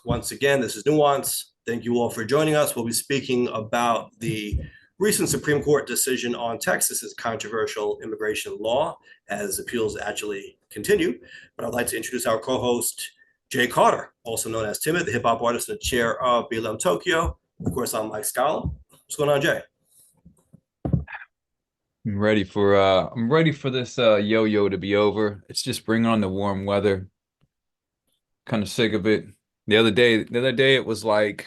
Once again, this is Nuance. Thank you all for joining us. We'll be speaking about the recent Supreme Court decision on Texas's controversial immigration law as appeals actually continue. But I'd like to introduce our co-host, Jay Carter, also known as Timid, the hip hop artist and the chair of BLM Tokyo. Of course, I'm Mike Scala. What's going on, Jay? I'm ready for this yo-yo to be over. It's just bring on the warm weather. Kind of sick of it. The other day it was like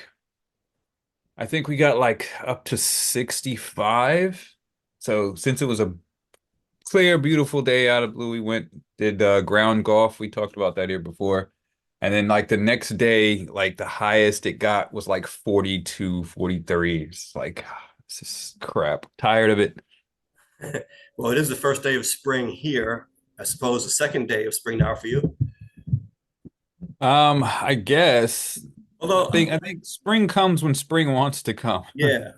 I think we got like up to 65. So since it was a clear, beautiful day out of blue, we did ground golf. We talked about that here before. And then like the next day, like the highest it got was like 42, 43. It's like this is crap. Tired of it. Well, it is the first day of spring here. I suppose the second day of spring now for you. I guess Although, I think spring comes when spring wants to come. yeah.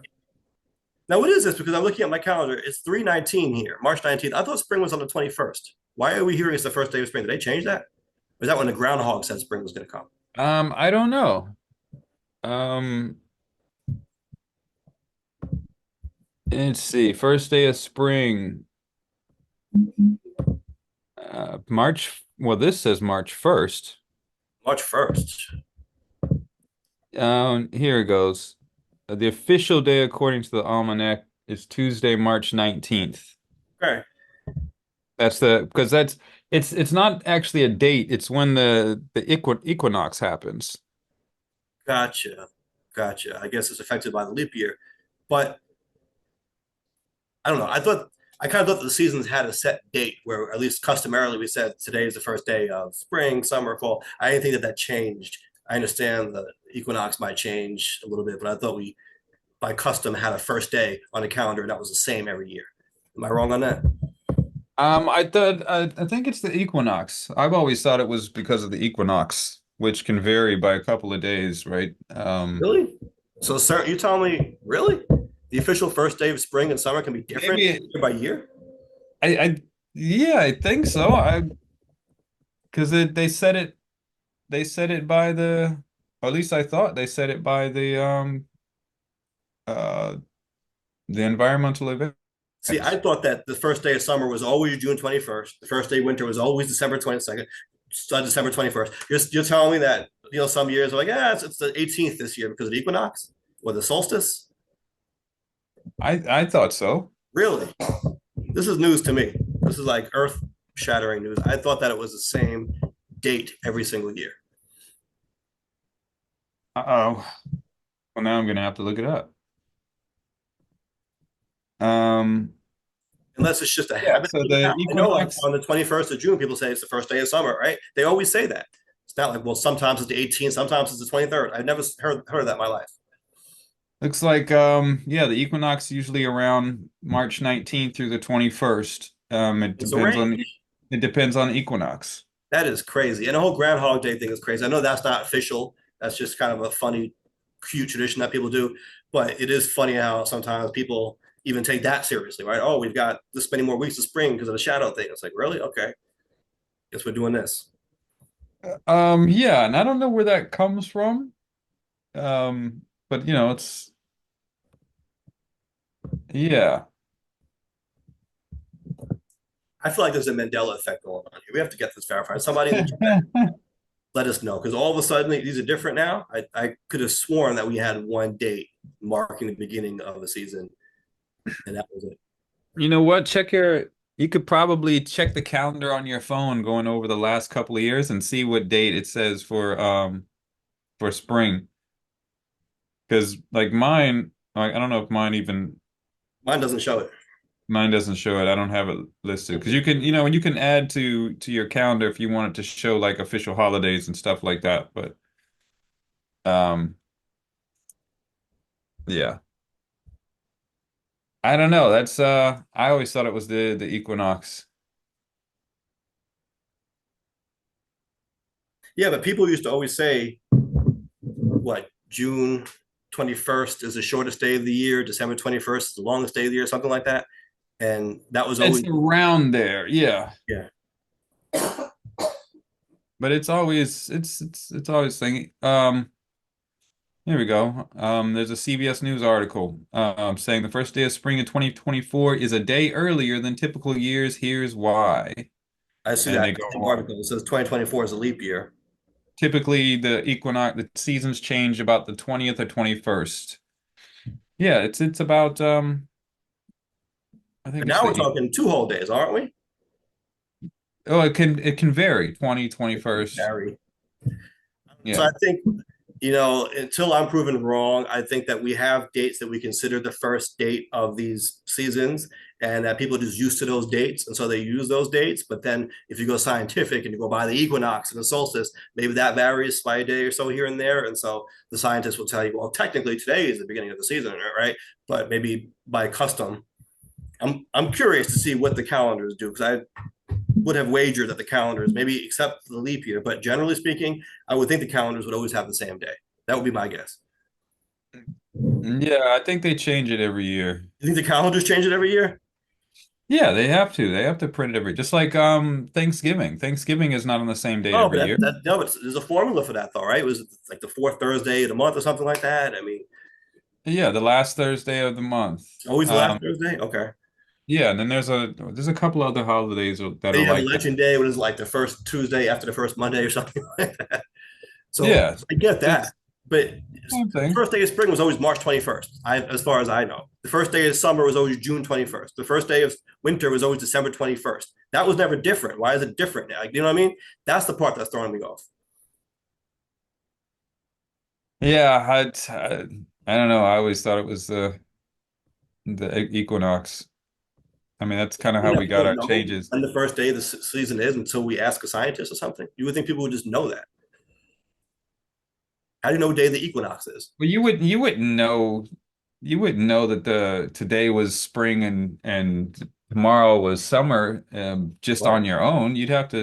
Now, what is this? Because I'm looking at my calendar. It's 3/19 here, March 19th. I thought spring was on the 21st. Why are we hearing it's the first day of spring? Did they change that? Or is that when the groundhog said spring was going to come? I don't know. Um, let's see. First day of spring. March. Well, this says March 1st. March 1st. Here it goes. The official day according to the almanac is Tuesday, March 19th. Okay. That's because it's not actually a date. It's when the equinox happens. Gotcha. Gotcha. I guess it's affected by the leap year. But I don't know. I kind of thought that the seasons had a set date where, at least customarily, we said today is the first day of spring, summer, fall. I didn't think that that changed. I understand the equinox might change a little bit, but I thought we, by custom, had a first day on the calendar that was the same every year. Am I wrong on that? I think it's the equinox. I've always thought it was because of the equinox, which can vary by a couple of days, right? Really? So, sir, you tell me, really? The official first day of spring and summer can be different Maybe year by year? I yeah, I think so. I because they said it by or at least I thought they said it by uh the environmental See, I events. thought that the first day of summer was always June 21st. The first day of winter was always December 22nd, December 21st. You're telling me that, some years are like, yeah, it's the 18th this year because of the equinox or the solstice? I thought so. Really? This is news to me. This is like earth shattering news. I thought that it was the same date every single year. Uh-oh. Well, now I'm gonna have to look it up. Um, Unless it's just a yeah, habit. so the I know, like equinox. on the 21st of June, people say it's the first day of summer, right? They always say that. It's not like, well, sometimes it's the 18th, sometimes it's the 23rd. I've never heard of that in my life. Looks like yeah, the equinox usually around March 19th through the 21st. It's a range. It depends on the equinox. That is crazy. And the whole Groundhog Day thing is crazy. I know that's not official. That's just kind of a funny, cute tradition that people do. But it is funny how sometimes people even take that seriously, right? Oh, we've got this many more weeks of spring because of the shadow thing. It's like, really? Okay. Guess we're doing this. Yeah, and I don't know where that comes from. But it's yeah. I feel like there's a Mandela effect going on here. We have to get this verified. Somebody in the chat, let us know because all of a sudden these are different now. I could have sworn that we had one date marking the beginning of the season, and that was it. You know what? You could probably check the calendar on your phone going over the last couple of years and see what date it says for spring. Because like mine, like, I don't know if Mine doesn't show it. mine doesn't show it. I don't have it listed. Because you can add to your calendar if you want it to show like official holidays and stuff like that. But um yeah. I don't know. That's I always thought it was the equinox. Yeah, but people used to always say, what, June 21st is the shortest day of the year, December 21st is the longest day of the year, something like that. And that was It's always, around there. Yeah. yeah. but it's always thinking. Here we go. There's a CBS News article saying the first day of spring in 2024 is a day earlier than typical years. Here's why. I see And that they go same on. article. It says 2024 is a leap year. Typically, the seasons change about the 20th or 21st. Yeah, it's about I think But it's now we're the talking 2 whole days, aren't we? oh it can vary 20, 21st. Barry. So Yeah. I think, until I'm proven wrong, I think that we have dates that we consider the first date of these seasons, and that people are just used to those dates. And so they use those dates. But then if you go scientific and you go by the equinox and the solstice, maybe that varies by a day or so here and there. And so the scientists will tell you, well, technically today is the beginning of the season, right? But maybe by custom. I'm curious to see what the calendars do, because I would have wagered that the calendars, maybe except for the leap year, but generally speaking, I would think the calendars would always have the same day. That would be my guess. Yeah, I think they change it every year. You think the calendars change it every year? Yeah, they have to. They have to print it every just like Thanksgiving. Thanksgiving is not on the same date Oh, but every year. no, but there's a formula for that though, right? It was like the fourth Thursday of the month or something like that. I mean, Yeah, the last Thursday of the month. always the last Thursday. Okay. Yeah, and then there's a couple other holidays that Then are you have like that. Election Day, what is it, like the first Tuesday after the first Monday or something like that. So Yeah, I get that, it's but same the thing. first day of spring was always March 21st. As far as I know, the first day of summer was always June 21st. The first day of winter was always December 21st. That was never different. Why is it different now? You know what I mean? That's the part that's throwing me off. Yeah, I don't know. I always thought it was the equinox. I mean, that's kind of You how know, we we got don't our know changes. when the first day of the season is until we ask a scientist or something. You would think people would just know that. How do you know what day the equinox is? Well, you wouldn't know that the today was spring and tomorrow was summer just on Well, your own.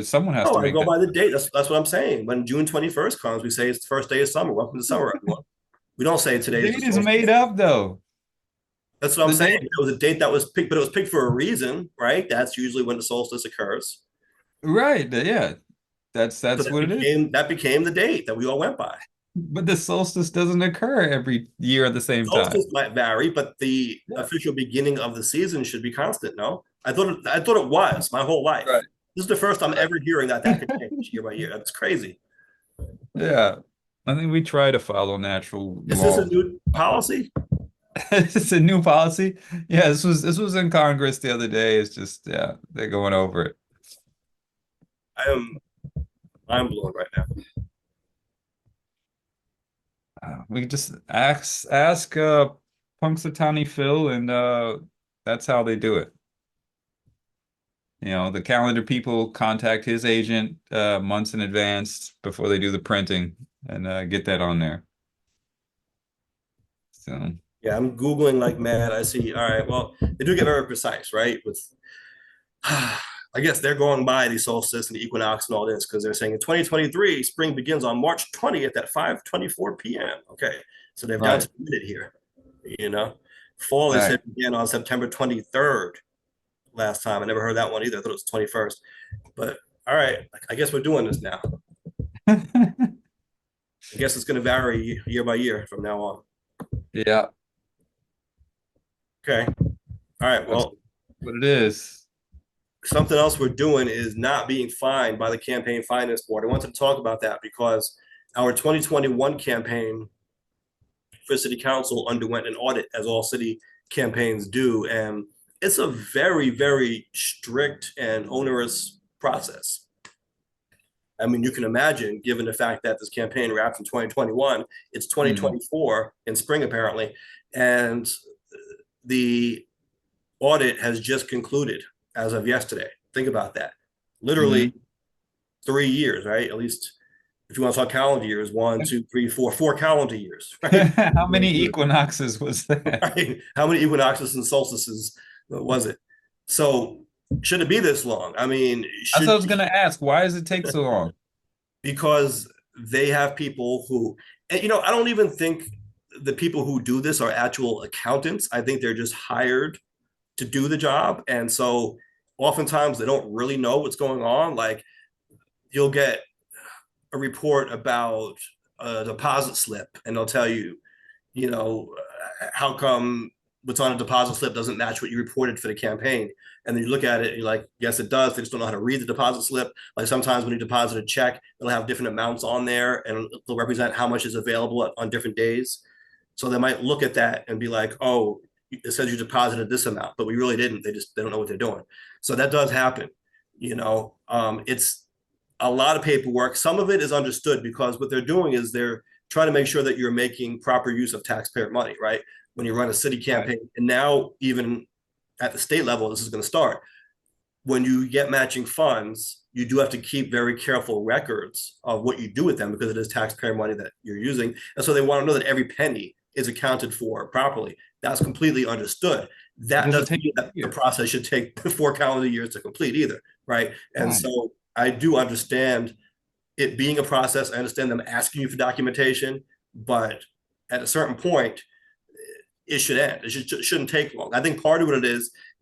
Someone has no, to I make go that. by the date. That's what I'm saying. When June 21st comes, we say it's the first day of summer. Welcome to summer, everyone. We don't say The today is the date is solstice. made up though. That's what I'm The saying. date, It was a date that was picked, but it was picked for a reason, right? That's usually when the solstice occurs. right? Yeah, that's So that's that what it is. became the date that we all went by. But the solstice doesn't occur every year at the same time. Solstice might vary, but the Yeah. official beginning of the season should be constant. No, I thought it was my whole life. Right. This is the first I'm Right. ever hearing that could change year by year. That's crazy. Yeah. I think we try to follow natural Is this a laws. new policy? It's a new policy. Yeah, this was in Congress the other day. It's just yeah, they're going over it. I am mind blown right now. We can just ask Punxsutawney Phil, and that's how they do it. The calendar people contact his agent months in advance before they do the printing and get that on there. So Yeah, I'm googling like mad. I see. All right, well, they do get very precise, right? With I guess they're going by the solstice and the equinox and all this because they're saying in 2023, spring begins on March 20th at 5:24 p.m. Okay, so they've down to right, the minute here. You know, fall they right. said began on September 23rd last time. I never heard that one either. I thought it was 21st. But all right, I guess we're doing this now. I guess it's going to vary year by year from now on. Yeah, Okay. All right. that's Well, what it is. something else we're doing is not being fined by the campaign finance board. I wanted to talk about that because our 2021 campaign for city council underwent an audit, as all city campaigns do, and it's a very, very strict and onerous process. I mean, you can imagine, given the fact that this campaign wrapped in 2021, it's Hmm. 2024 in spring apparently, and the audit has just concluded as of yesterday. Think about that. Literally Hmm. 3 years, right? At least if you want to talk calendar years, one, two, three, four calendar years, right? How many equinoxes was that? Right? How many equinoxes and solstices was it? So should it be this long? I mean, That's what should I was gonna ask. Why does it take so long? because they have people who, and I don't even think the people who do this are actual accountants. I think they're just hired to do the job. And so oftentimes they don't really know what's going on. Like you'll get a report about a deposit slip, and they'll tell you, how come what's on a deposit slip doesn't match what you reported for the campaign? And then you look at it and you're like, yes, it does. They just don't know how to read the deposit slip. Like sometimes when you deposit a check, it'll have different amounts on there and it'll represent how much is available on different days. So they might look at that and be like, oh, it says you deposited this amount, but we really didn't. They don't know what they're doing. So that does happen. It's a lot of paperwork. Some of it is understood because what they're doing is they're trying to make sure that you're making proper use of taxpayer money, right? When you run a city Right. campaign, and now even at the state level, this is going to start. When you get matching funds, you do have to keep very careful records of what you do with them because it is taxpayer money that you're using. And so they want to know that every penny is accounted for properly. That's completely understood. It That doesn't doesn't take mean a that the year. process should take 4 calendar years to complete either, right? And Right. so I do understand it being a process. I understand them asking you for documentation, but at a certain point, it should end. Shouldn't take long. I think part of what it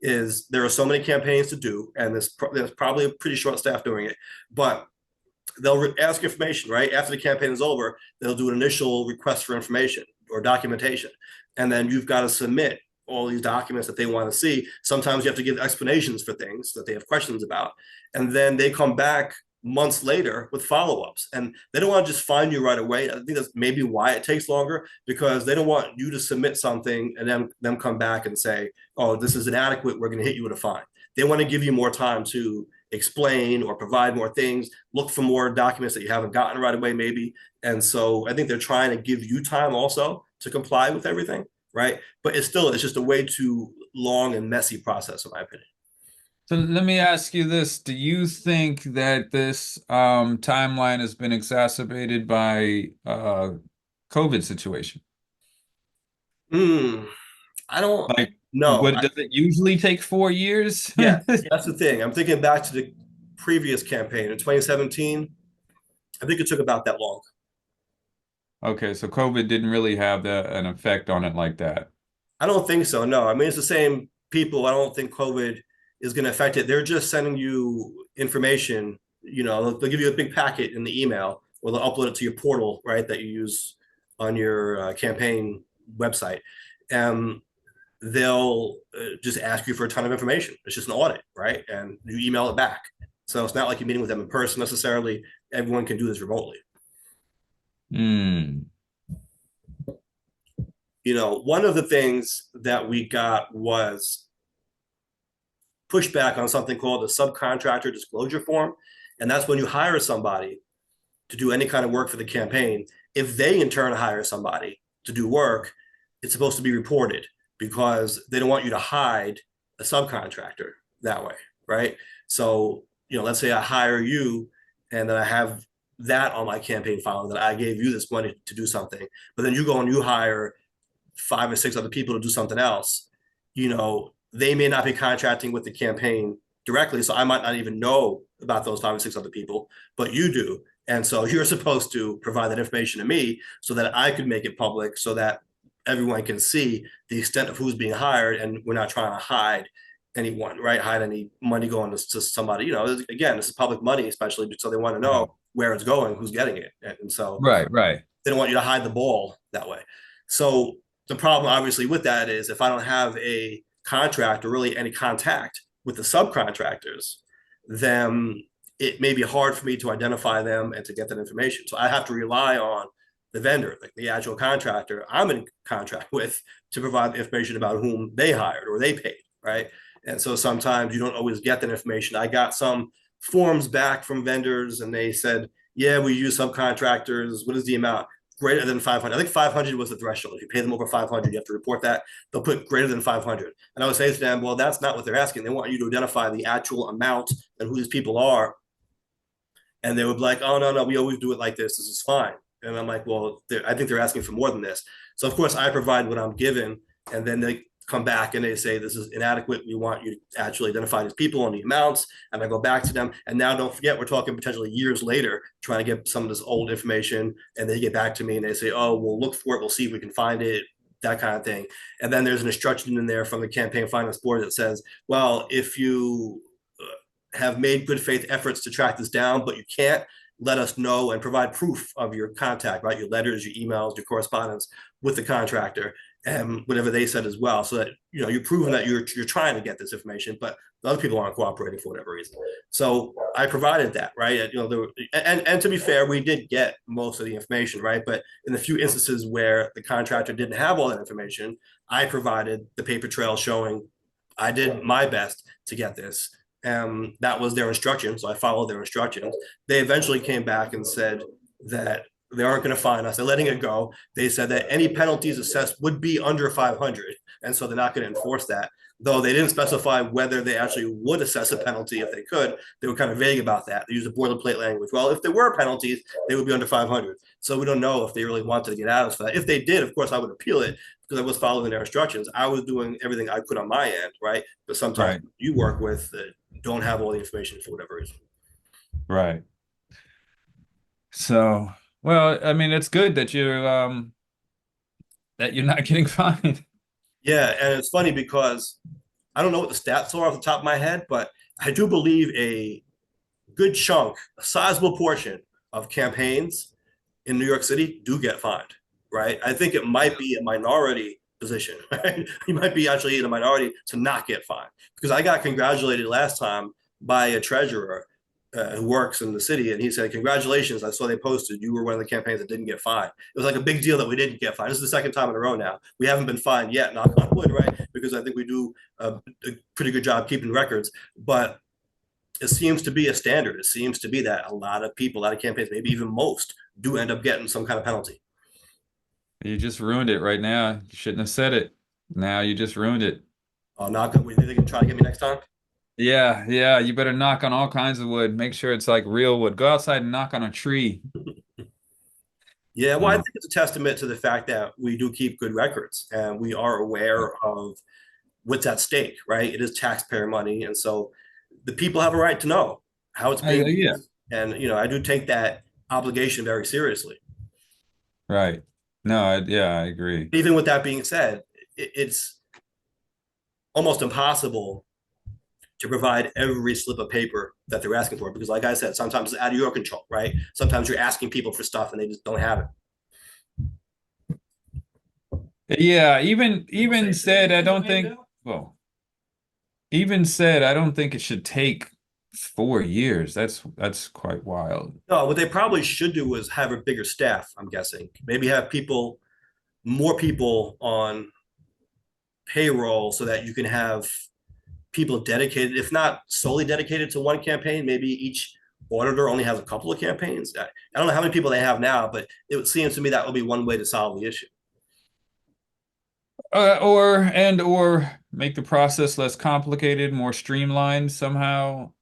is there are so many campaigns to do, and there's probably a pretty short staff doing it, but they'll ask information right after the campaign is over. They'll do an initial request for information or documentation, and then you've got to submit all these documents that they want to see. Sometimes you have to give explanations for things that they have questions about, and then they come back months later with follow-ups, and they don't want to just find you right away. I think that's maybe why it takes longer, because they don't want you to submit something and then them come back and say, oh, this is inadequate, we're going to hit you with a fine. They want to give you more time to explain or provide more things, look for more documents that you haven't gotten right away, maybe. And so I think they're trying to give you time also to comply with everything, right? But it's just a way too long and messy process, in my opinion. So let me ask you this. Do you think that this timeline has been exacerbated by COVID situation? Hmm. I don't Like, know. what does it usually take 4 years? Yeah, that's the thing. I'm thinking back to the previous campaign in 2017. I think it took about that long. Okay, so COVID didn't really have an effect on it like that. I don't think so. No, I mean it's the same people. I don't think COVID is going to affect it. They're just sending you information. They'll give you a big packet in the email, or they'll upload it to your portal, right, that you use on your campaign website. And they'll just ask you for a ton of information. It's just an audit, right? And you email it back. So it's not like you're meeting with them in person necessarily. Everyone can do this remotely. Hmm. One of the things that we got was pushback on something called the subcontractor disclosure form. And that's when you hire somebody to do any kind of work for the campaign. If they in turn hire somebody to do work, it's supposed to be reported because they don't want you to hide a subcontractor that way, right? So, let's say I hire you and then I have that on my campaign file that I gave you this money to do something, but then you go and you hire 5 or 6 other people to do something else. They may not be contracting with the campaign directly, so I might not even know about those 5 or 6 other people, but you do. And so you're supposed to provide that information to me so that I could make it public so that everyone can see the extent of who's being hired, and we're not trying to hide anyone, right? Hide any money going to somebody. Again, this is public money, especially so they want to know Right. where it's going, who's getting it. And so Right, right. they don't want you to hide the ball that way. So the problem, obviously, with that is if I don't have a contract or really any contact with the subcontractors, then it may be hard for me to identify them and to get that information. So I have to rely on the vendor, like the actual contractor I'm in contract with, to provide information about whom they hired or they paid, right? And so sometimes you don't always get that information. I got some forms back from vendors and they said, yeah, we use subcontractors. What is the amount? Greater than 500. I think 500 was the threshold. If you pay them over 500, you have to report that. They'll put greater than 500. And I would say to them, well, that's not what they're asking. They want you to identify the actual amount and who these people are. And they would be like, oh, no, no, we always do it like this. This is fine. And I'm like, well, I think they're asking for more than this. So, of course, I provide what I'm given. And then they come back and they say, this is inadequate. We want you to actually identify these people and the amounts. And I go back to them. And now don't forget, we're talking potentially years later, trying to get some of this old information. And they get back to me and they say, oh, we'll look for it. We'll see if we can find it, that kind of thing. And then there's an instruction in there from the campaign finance board that says, well, if you have made good faith efforts to track this down, but you can't, let us know and provide proof of your contact, right? Your letters, your emails, your correspondence with the contractor, and whatever they said as well, so that you're proving that you're trying to get this information, but the other people aren't cooperating for whatever reason. So I provided that, right? And to be fair, we did get most of the information, right? But in the few instances where the contractor didn't have all that information, I provided the paper trail showing I did my best to get this. That was their instruction, so I followed their instructions. They eventually came back and said that they aren't going to fine us. They're letting it go. They said that any penalties assessed would be under 500, and so they're not going to enforce that. Though they didn't specify whether they actually would assess a penalty if they could. They were kind of vague about that. They used a boilerplate language. Well, if there were penalties, they would be under 500. So we don't know if they really wanted to get at us for that. If they did, of course, I would appeal it because I was following their instructions. I was doing everything I could on my end, right? But sometimes Right. you work with don't have all the information for whatever reason. Right. So, well, I mean, it's good that you're not getting fined. Yeah, and it's funny because I don't know what the stats are off the top of my head, but I do believe a good chunk, a sizable portion of campaigns in New York City do get fined, right? I think it might be a minority position, right? You might be actually in a minority to not get fined because I got congratulated last time by a treasurer who works in the city, and he said, "Congratulations! I saw they posted you were one of the campaigns that didn't get fined." It was like a big deal that we didn't get fined. This is the second time in a row now. We haven't been fined yet, knock on wood, right? Because I think we do a pretty good job keeping records, but it seems to be a standard. It seems to be that a lot of people, a lot of campaigns, maybe even most, do end up getting some kind of penalty. You just ruined it right now. You shouldn't have said it. Now you just ruined it. Oh, knock on wood. They can try to get me next time. Yeah, yeah, you better knock on all kinds of wood. Make sure it's like real wood. Go outside and knock on a tree. Yeah, well, I Uh, think it's a testament to the fact that we do keep good records and we are aware of what's at stake, right? It is taxpayer money, and so the people have a right to know how it's being yeah, used. And I do take that obligation very seriously. right. No, yeah, I agree. Even with that being said, it's almost impossible to provide every slip of paper that they're asking for because, like I said, sometimes it's out of your control, right? Sometimes you're asking people for stuff and they just don't have it. Yeah, even said I don't think well, even said I don't think it should take 4 years. That's quite wild. No, what they probably should do is have a bigger staff, I'm guessing. Maybe have more people on payroll so that you can have people dedicated, if not solely dedicated to one campaign, maybe each auditor only has a couple of campaigns. I don't know how many people they have now, but it seems to me that would be one way to solve the issue. Or make the process less complicated, more streamlined somehow.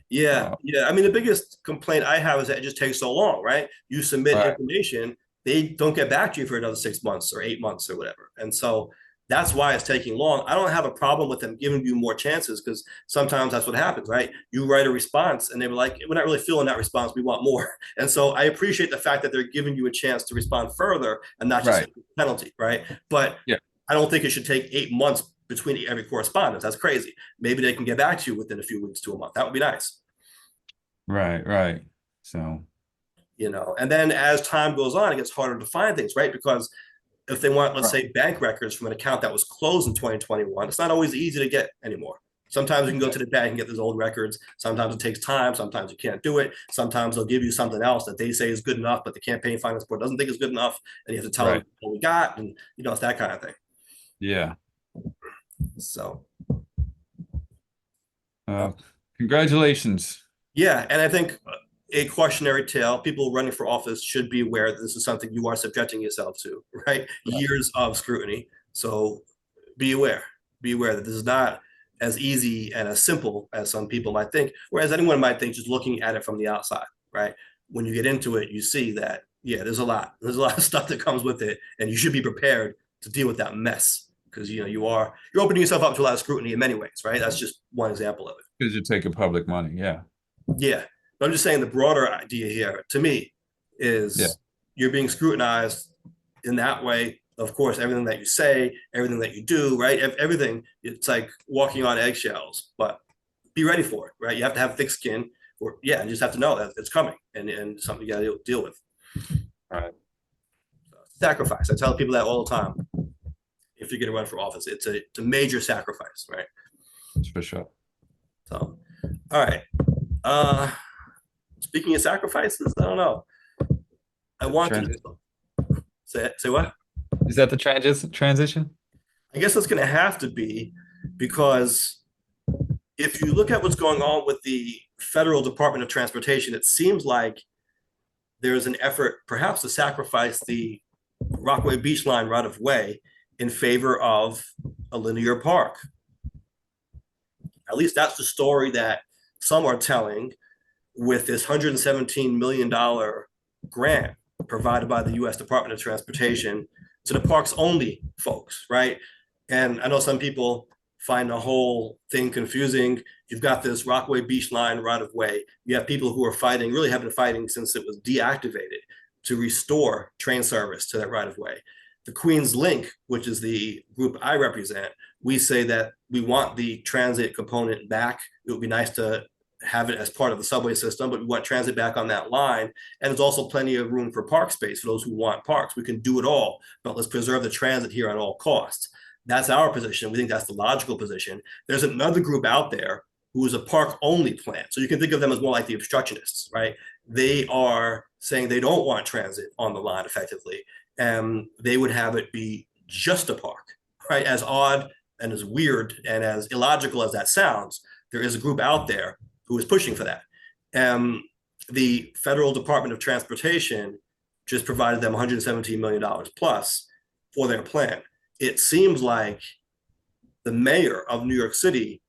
Yeah, Uh, yeah. I mean, the biggest complaint I have is that it just takes so long, right? You submit right, information, they don't get back to you for another 6 months or 8 months or whatever. And so that's why it's taking long. I don't have a problem with them giving you more chances because sometimes that's what happens, right? You write a response and they were like, we're not really feeling that response. We want more. And so I appreciate the fact that they're giving you a chance to respond further and not just right. a penalty, right? But Yeah, I don't think it should take 8 months between every correspondence. That's crazy. Maybe they can get back to you within a few weeks to a month. That would be nice. right, right. So, And then as time goes on, it gets harder to find things, right? Because if they want, let's right, say, bank records from an account that was closed in 2021, it's not always easy to get anymore. Sometimes you can go to the bank and get those old records. Sometimes it takes time. Sometimes you can't do it. Sometimes they'll give you something else that they say is good enough, but the campaign finance board doesn't think is good enough, and you have to tell them right. what we got, and it's that kind of thing. Yeah. So, uh, Uh, Congratulations. yeah, and I think a cautionary tale: people running for office should be aware that this is something you are subjecting yourself to, right? Right, Years of scrutiny. So be aware. Be aware that this is not as easy and as simple as some people might think, whereas anyone might think just looking at it from the outside, right? When you get into it, you see that, yeah, there's a lot. There's a lot of stuff that comes with it, and you should be prepared to deal with that mess because you're opening yourself up to a lot of scrutiny in many ways, right? That's just one example of it. because you're taking public money. Yeah, Yeah. But I'm just saying the broader idea here to me yeah, is you're being scrutinized in that way. Of course, everything that you say, everything that you do, right? Everything, it's like walking on eggshells, but be ready for it, right? You have to have thick skin. or yeah, you just have to know that it's coming and something you got to deal with. Right. Sacrifice. I tell people that all the time. If you're going to run for office, it's a major sacrifice, right? That's for sure. So, all right. Uh, Speaking of sacrifices, I don't know. I want to Transition. say what? Is that the transition? I guess it's going to have to be because if you look at what's going on with the Federal Department of Transportation, it seems like there's an effort perhaps to sacrifice the Rockaway Beach Line right of way in favor of a linear park. At least that's the story that some are telling with this $117 million grant provided by the US Department of Transportation to the parks only folks, right? And I know some people find the whole thing confusing. You've got this Rockaway Beach Line right of way. You have people who are fighting, really have been fighting since it was deactivated to restore train service to that right of way. The QueensLink, which is the group I represent, we say that we want the transit component back. It would be nice to have it as part of the subway system, but we want transit back on that line. And there's also plenty of room for park space for those who want parks. We can do it all, but let's preserve the transit here at all costs. That's our position. We think that's the logical position. There's another group out there who is a park only plan. So you can think of them as more like the obstructionists, right? They are saying they don't want transit on the line effectively. And they would have it be just a park, right? As odd and as weird and as illogical as that sounds, there is a group out there who is pushing for that. The Federal Department of Transportation just provided them $117 million plus for their plan. It seems like the mayor of New York City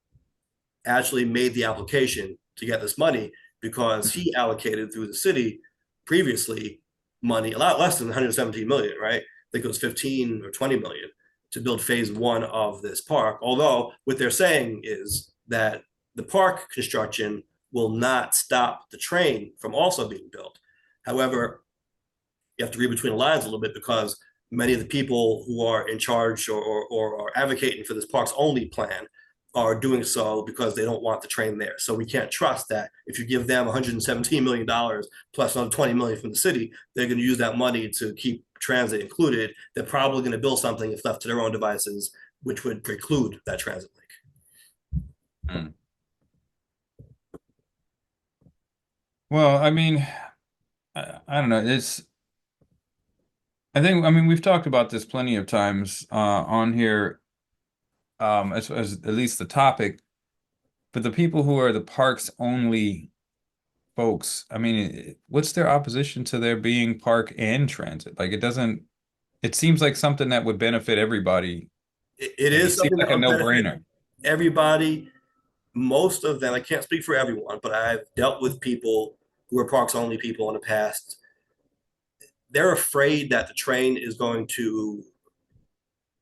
actually made the application to get this money because he allocated through the city previously money, a lot less than 117 million, right? I think it was 15 or 20 million to build phase one of this park. Although what they're saying is that the park construction will not stop the train from also being built. However, you have to read between the lines a little bit because many of the people who are in charge or are advocating for this parks only plan are doing so because they don't want the train there. So we can't trust that if you give them $117 million plus another 20 million from the city, they're going to use that money to keep transit included. They're probably going to build something if left to their own devices, which would preclude that transit link. Mm. Well, I mean, I don't know. I mean, we've talked about this plenty of times on here, as at least the topic. But the people who are the parks only folks, I mean, what's their opposition to there being park and transit? Like, it seems like something that would benefit everybody. It Like, it is seems something like that a would benefit no-brainer. everybody. Most of them, I can't speak for everyone, but I've dealt with people who are parks only people in the past. They're afraid that the train is going to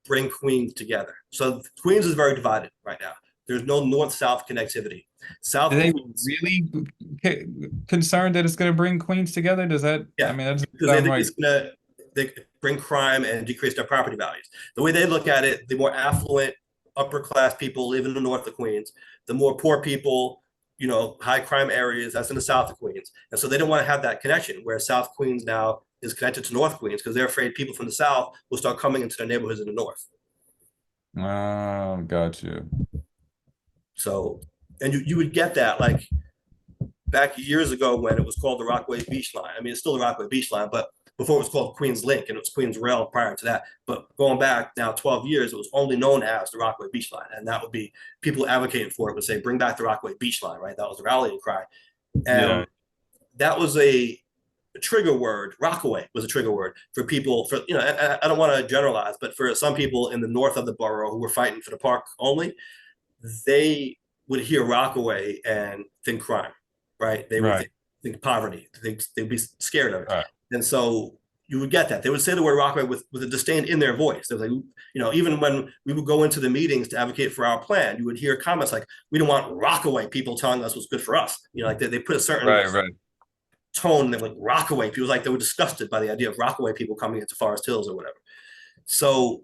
bring Queens together. So Queens is very divided right now. There's no north-south connectivity. Are South they Queens, really concerned that it's going to bring Queens together? Does that, I yeah, mean, that doesn't because they sound think right. it's gonna bring crime and decrease their property values. The way they look at it, the more affluent, upper class people live in the north of Queens. The more poor people, high crime areas, that's in the south of Queens. And so they don't want to have that connection where South Queens now is connected to North Queens because they're afraid people from the south will start coming into their neighborhoods in the north. Oh, got you. So, and you would get that like back years ago when it was called the Rockaway Beach Line. I mean, it's still the Rockaway Beach Line, but before it was called QueensLink and it was Queens Rail prior to that. But going back now 12 years, it was only known as the Rockaway Beach Line. And that would be people advocating for it would say, bring back the Rockaway Beach Line, right? That was the rallying cry. Yeah. And that was a trigger word. Rockaway was a trigger word for people for, I don't want to generalize, but for some people in the north of the borough who were fighting for the park only, they would hear Rockaway and think crime, right? They would Right. think poverty. They'd be scared of it. Right. And so you would get that. They would say the word Rockaway with a disdain in their voice. They was like, even when we would go into the meetings to advocate for our plan, you would hear comments like, we don't want Rockaway people telling us what's good for us. Like they put a certain Right. Right. tone that like Rockaway. People like they were disgusted by the idea of Rockaway people coming into Forest Hills or whatever. So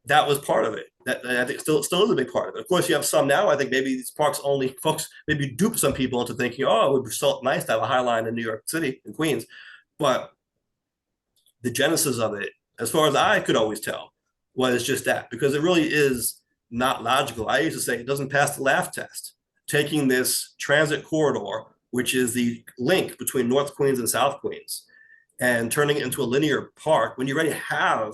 that was part of it. That I think still is a big part of it. Of course, you have some now. I think maybe these parks only folks maybe dupe some people into thinking, oh, it would be so nice to have a High Line in New York City in Queens, but the genesis of it, as far as I could always tell, was just that because it really is not logical. I used to say it doesn't pass the laugh test. Taking this transit corridor, which is the link between North Queens and South Queens, and turning it into a linear park when you already have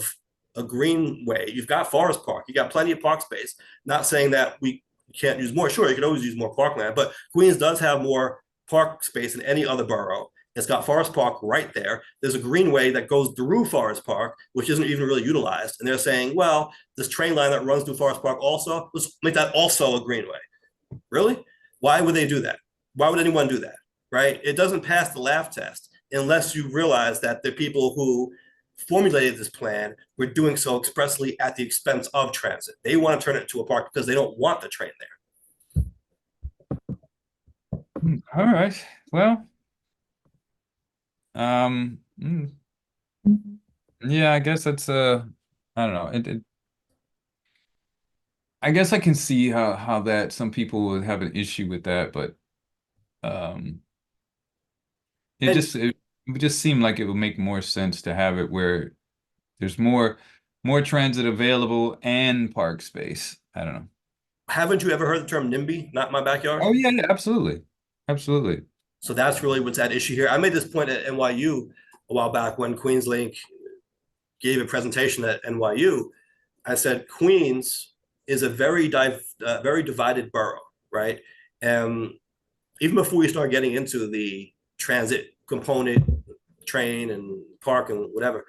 a greenway. You've got Forest Park. You got plenty of park space. Not saying that we can't use more. Sure, you could always use more parkland, but Queens does have more park space than any other borough. It's got Forest Park right there. There's a greenway that goes through Forest Park, which isn't even really utilized. And they're saying, well, this train line that runs through Forest Park also, let's make that also a greenway. Really? Why would they do that? Why would anyone do that? Right? It doesn't pass the laugh test unless you realize that the people who formulated this plan were doing so expressly at the expense of transit. They want to turn it into a park because they don't want the train there. All right. Well, mm, yeah, I guess that's I don't know. I guess I can see how that some people would have an issue with that, but um it And just it would just seem like it would make more sense to have it where there's more transit available and park space. I don't know. haven't you ever heard the term NIMBY, not my backyard? Oh yeah, yeah, absolutely. Absolutely. So that's really what's at issue here. I made this point at NYU a while back when QueensLink gave a presentation at NYU. I said Queens is a very divided borough, right? And even before we start getting into the transit component, train and park and whatever,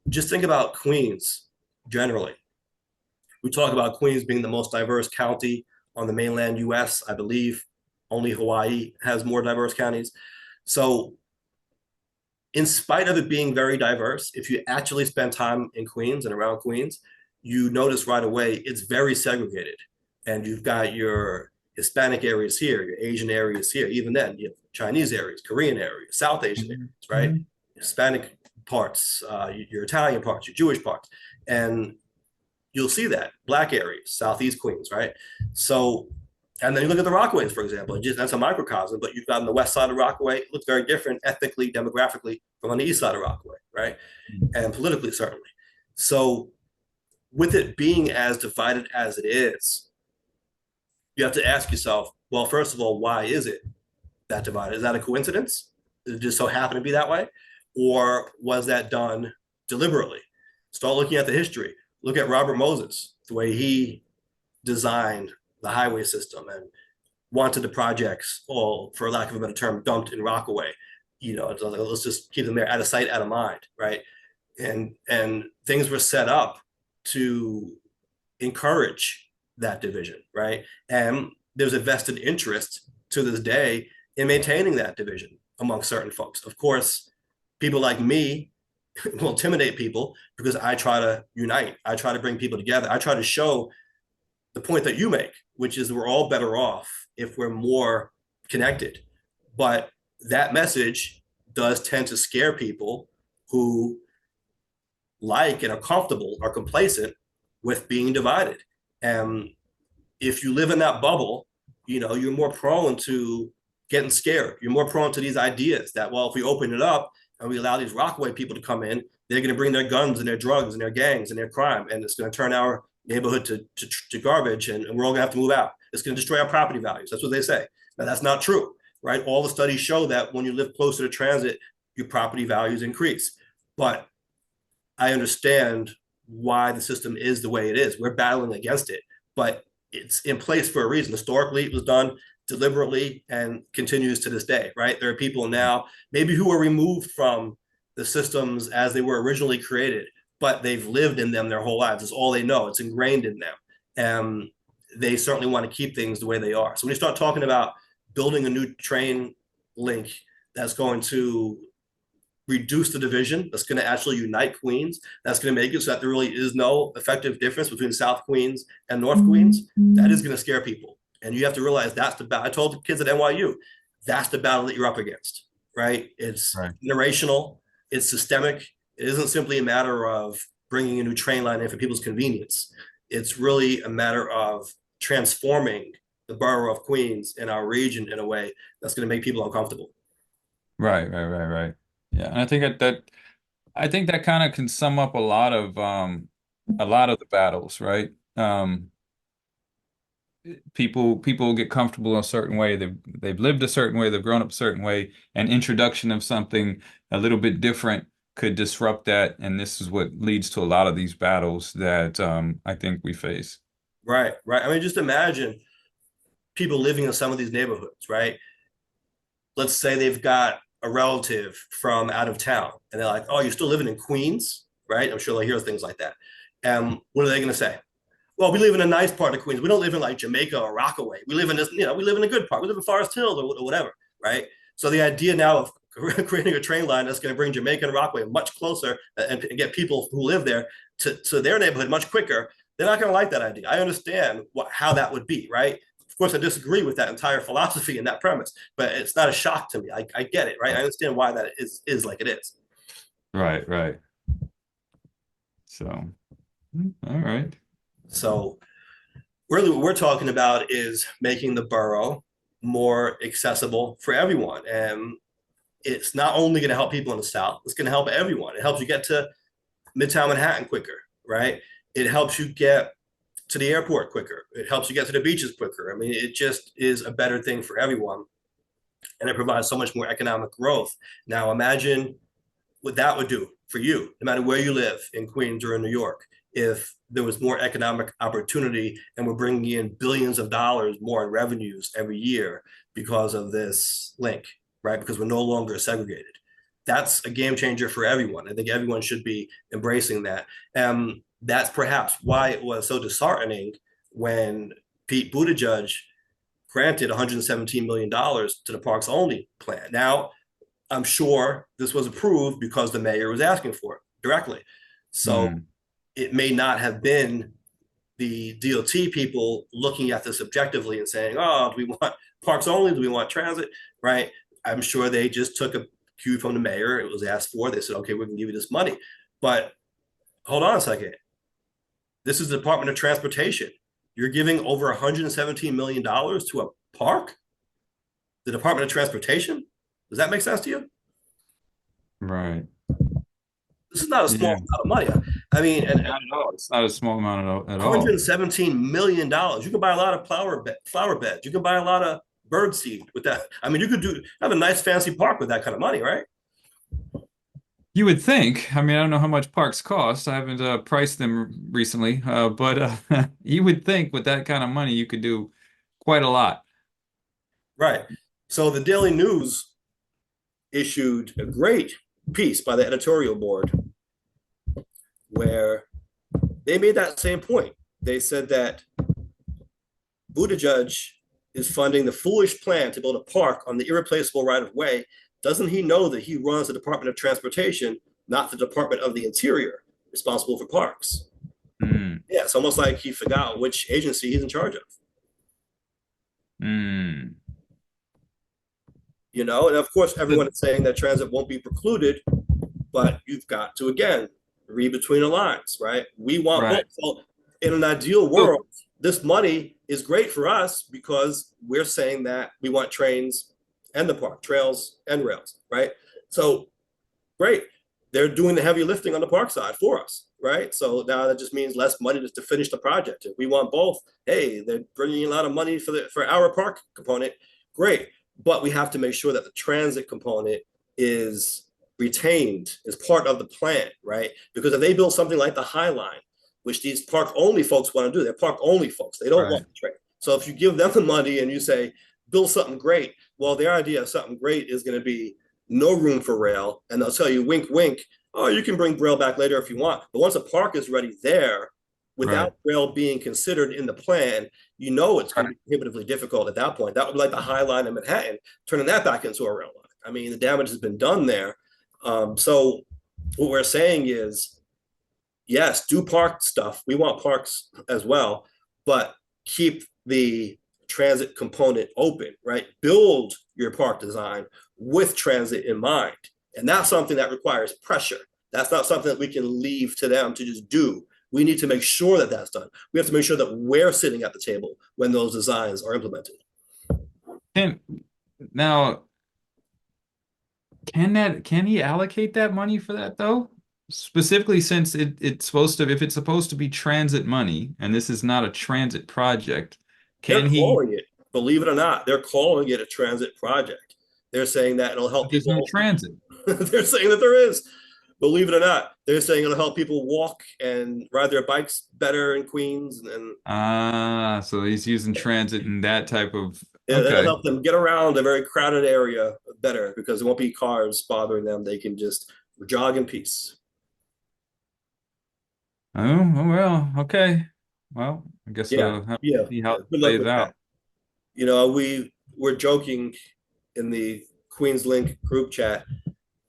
just think about Queens generally. We talk about Queens being the most diverse county on the mainland US. I believe only Hawaii has more diverse counties. So, in spite of it being very diverse, if you actually spend time in Queens and around Queens, you notice right away it's very segregated. And you've got your Hispanic areas here, your Asian areas here. Even then, you have Chinese areas, Korean areas, South Asian areas, Mhm. right? Mhm. Hispanic parts, your Italian parts, your Jewish parts. And you'll see that Black areas, Southeast Queens, right? So, and then you look at the Rockaways, for example, and just that's a microcosm, but you've got on the west side of Rockaway, it looks very different ethnically, demographically from on the east side of Rockaway, right? And politically, certainly. So, with it being as divided as it is, you have to ask yourself, well, first of all, why is it that divided? Is that a coincidence? Did it just so happen to be that way? Or was that done deliberately? Start looking at the history. Look at Robert Moses, the way he designed the highway system and wanted the projects, all for lack of a better term, dumped in Rockaway. You know, let's just keep them there, out of sight, out of mind, right? And things were set up to encourage that division, right? And there's a vested interest to this day in maintaining that division among certain folks. Of course, people like me will intimidate people because I try to unite. I try to bring people together. I try to show the point that you make, which is we're all better off if we're more connected. But that message does tend to scare people who like and are comfortable or complacent with being divided. And if you live in that bubble, you know, you're more prone to getting scared. You're more prone to these ideas that, well, if we open it up and we allow these Rockaway people to come in, they're going to bring their guns and their drugs and their gangs and their crime, and it's going to turn our neighborhood to garbage, and we're all going to have to move out. It's going to destroy our property values. That's what they say. Now, that's not true, right? All the studies show that when you live closer to transit, your property values increase. But I understand why the system is the way it is. We're battling against it, but it's in place for a reason. Historically, it was done deliberately and continues to this day, right? There are people now, maybe who are removed from the systems as they were originally created, but they've lived in them their whole lives. It's all they know. It's ingrained in them. And they certainly want to keep things the way they are. So when you start talking about building a new train link that's going to reduce the division, that's going to actually unite Queens, that's going to make it so that there really is no effective difference between South Queens and North Queens, that is going to scare people. And you have to realize that's the battle. I told the kids at NYU, that's the battle that you're up against, right? It's Right. generational, it's systemic. It isn't simply a matter of bringing a new train line in for people's convenience. It's really a matter of transforming the borough of Queens and our region in a way that's going to make people uncomfortable. Right. Yeah, and I think that kind of can sum up a lot of the battles, right? People get comfortable in a certain way. They've lived a certain way, they've grown up a certain way, and introduction of something a little bit different could disrupt that. And this is what leads to a lot of these battles that I think we face. Right. I mean, just imagine people living in some of these neighborhoods, right? Let's say they've got a relative from out of town and they're like, oh, you're still living in Queens, right? I'm sure they'll hear things like that. And what are they going to say? Well, we live in a nice part of Queens. We don't live in like Jamaica or Rockaway. We live in this, we live in a good part. We live in Forest Hills or whatever, right? So the idea now of creating a train line that's going to bring Jamaica and Rockaway much closer and get people who live there to their neighborhood much quicker, they're not going to like that idea. I understand how that would be, right? Of course, I disagree with that entire philosophy and that premise, but it's not a shock to me. I get it, right? I understand why that is like it is. Right. So, all right. So really what we're talking about is making the borough more accessible for everyone. And it's not only going to help people in the South, it's going to help everyone. It helps you get to Midtown Manhattan quicker, right? It helps you get to the airport quicker. It helps you get to the beaches quicker. I mean, it just is a better thing for everyone. And it provides so much more economic growth. Now, imagine what that would do for you, no matter where you live in Queens or in New York, if there was more economic opportunity and we're bringing in billions of dollars more in revenues every year because of this link, right? Because we're no longer segregated. That's a game changer for everyone. I think everyone should be embracing that. That's perhaps why it was so disheartening when Pete Buttigieg granted $117 million to the parks only plan. Now, I'm sure this was approved because the mayor was asking for it directly. So Hmm. it may not have been the DOT people looking at this objectively and saying, oh, do we want parks only? Do we want transit? Right. I'm sure they just took a cue from the mayor. It was asked for. They said, okay, we can give you this money. But hold on a second. This is the Department of Transportation. You're giving over $117 million to a park? The Department of Transportation? Does that make sense to you? Right. This is not a small Yeah. amount of money. I mean, and Not at all. It's not a small amount at all. $117 million. You can buy a lot of flower beds. You can buy a lot of bird seed with that. I mean, you could have a nice fancy park with that kind of money, right? You would think. I mean, I don't know how much parks cost. I haven't priced them recently, but you would think with that kind of money you could do quite a lot. Right. So the Daily News issued a great piece by the editorial board where they made that same point. They said that Buttigieg is funding the foolish plan to build a park on the irreplaceable right of way. Doesn't he know that he runs the Department of Transportation, not the Department of the Interior, responsible for parks? Mm, Yeah, it's almost like he forgot which agency he's in charge of. mm, And of course, the- everyone is saying that transit won't be precluded, but you've got to, again, read between the lines, right? We want both. right. So in an ideal So, world, this money is great for us because we're saying that we want trains and the park, trails and rails, right? So great. They're doing the heavy lifting on the park side for us, right? So now that just means less money just to finish the project. If we want both, hey, they're bringing a lot of money for our park component, great. But we have to make sure that the transit component is retained as part of the plan, right? Because if they build something like the High Line, which these park only folks want to do, they're park only folks. They don't right, want the train. So if you give them the money and you say, build something great, well, their idea of something great is going to be no room for rail. And they'll tell you, wink, wink, oh, you can bring rail back later if you want. But once a park is ready there, right, without rail being considered in the plan, it's going to right, be prohibitively difficult at that point. That would be like the High Line in Manhattan, turning that back into a rail line. I mean, the damage has been done there. So what we're saying is, yes, do park stuff. We want parks as well, but keep the transit component open, right? Build your park design with transit in mind. And that's something that requires pressure. That's not something that we can leave to them to just do. We need to make sure that that's done. We have to make sure that we're sitting at the table when those designs are implemented. Can now can he allocate that money for that though? Specifically since it's supposed to if it's supposed to be transit money and this is not a transit project, They're can he calling it, believe it or not, they're calling it a transit project. They're saying that it'll help but there's no people. transit? They're saying that there is. Believe it or not, they're saying it'll help people walk and ride their bikes better in Queens, and Ah, so he's using transit in that type of it'll okay. help them get around a very crowded area better because there won't be cars bothering them. They can just jog in peace. Oh, well, okay. Well, I guess Yeah, we'll have to yeah, see yeah. how it Good luck plays with that. out. We're joking in the QueensLink group chat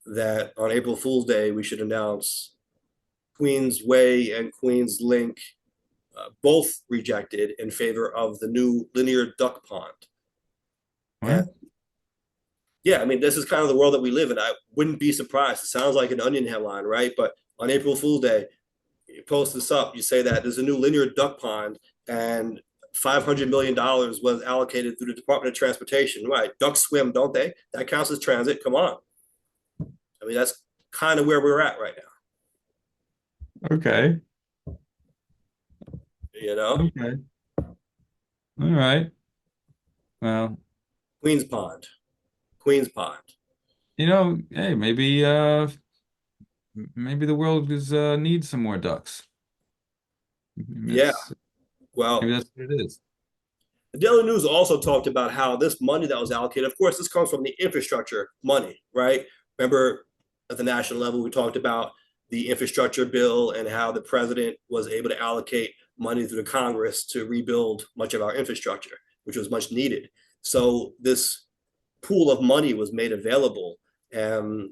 that on April Fool's Day we should announce Queens Way and QueensLink both rejected in favor of the new linear duck pond. And Well, yeah, I mean, this is kind of the world that we live in. I wouldn't be surprised. It sounds like an Onion headline, right? But on April Fool's Day, you post this up, you say that there's a new linear duck pond and $500 million was allocated through the Department of Transportation. Right. Ducks swim, don't they? That counts as transit. Come on. I mean, that's kind of where we're at right now, okay. you know? Okay. All right. Well, Queens Pond. Queens Pond. hey, maybe the world is needs some more ducks. Maybe Yeah. maybe Well, that's what it is. the Daily News also talked about how this money that was allocated, of course, this comes from the infrastructure money, right? Remember at the national level, we talked about the infrastructure bill and how the president was able to allocate money through the Congress to rebuild much of our infrastructure, which was much needed. So this pool of money was made available and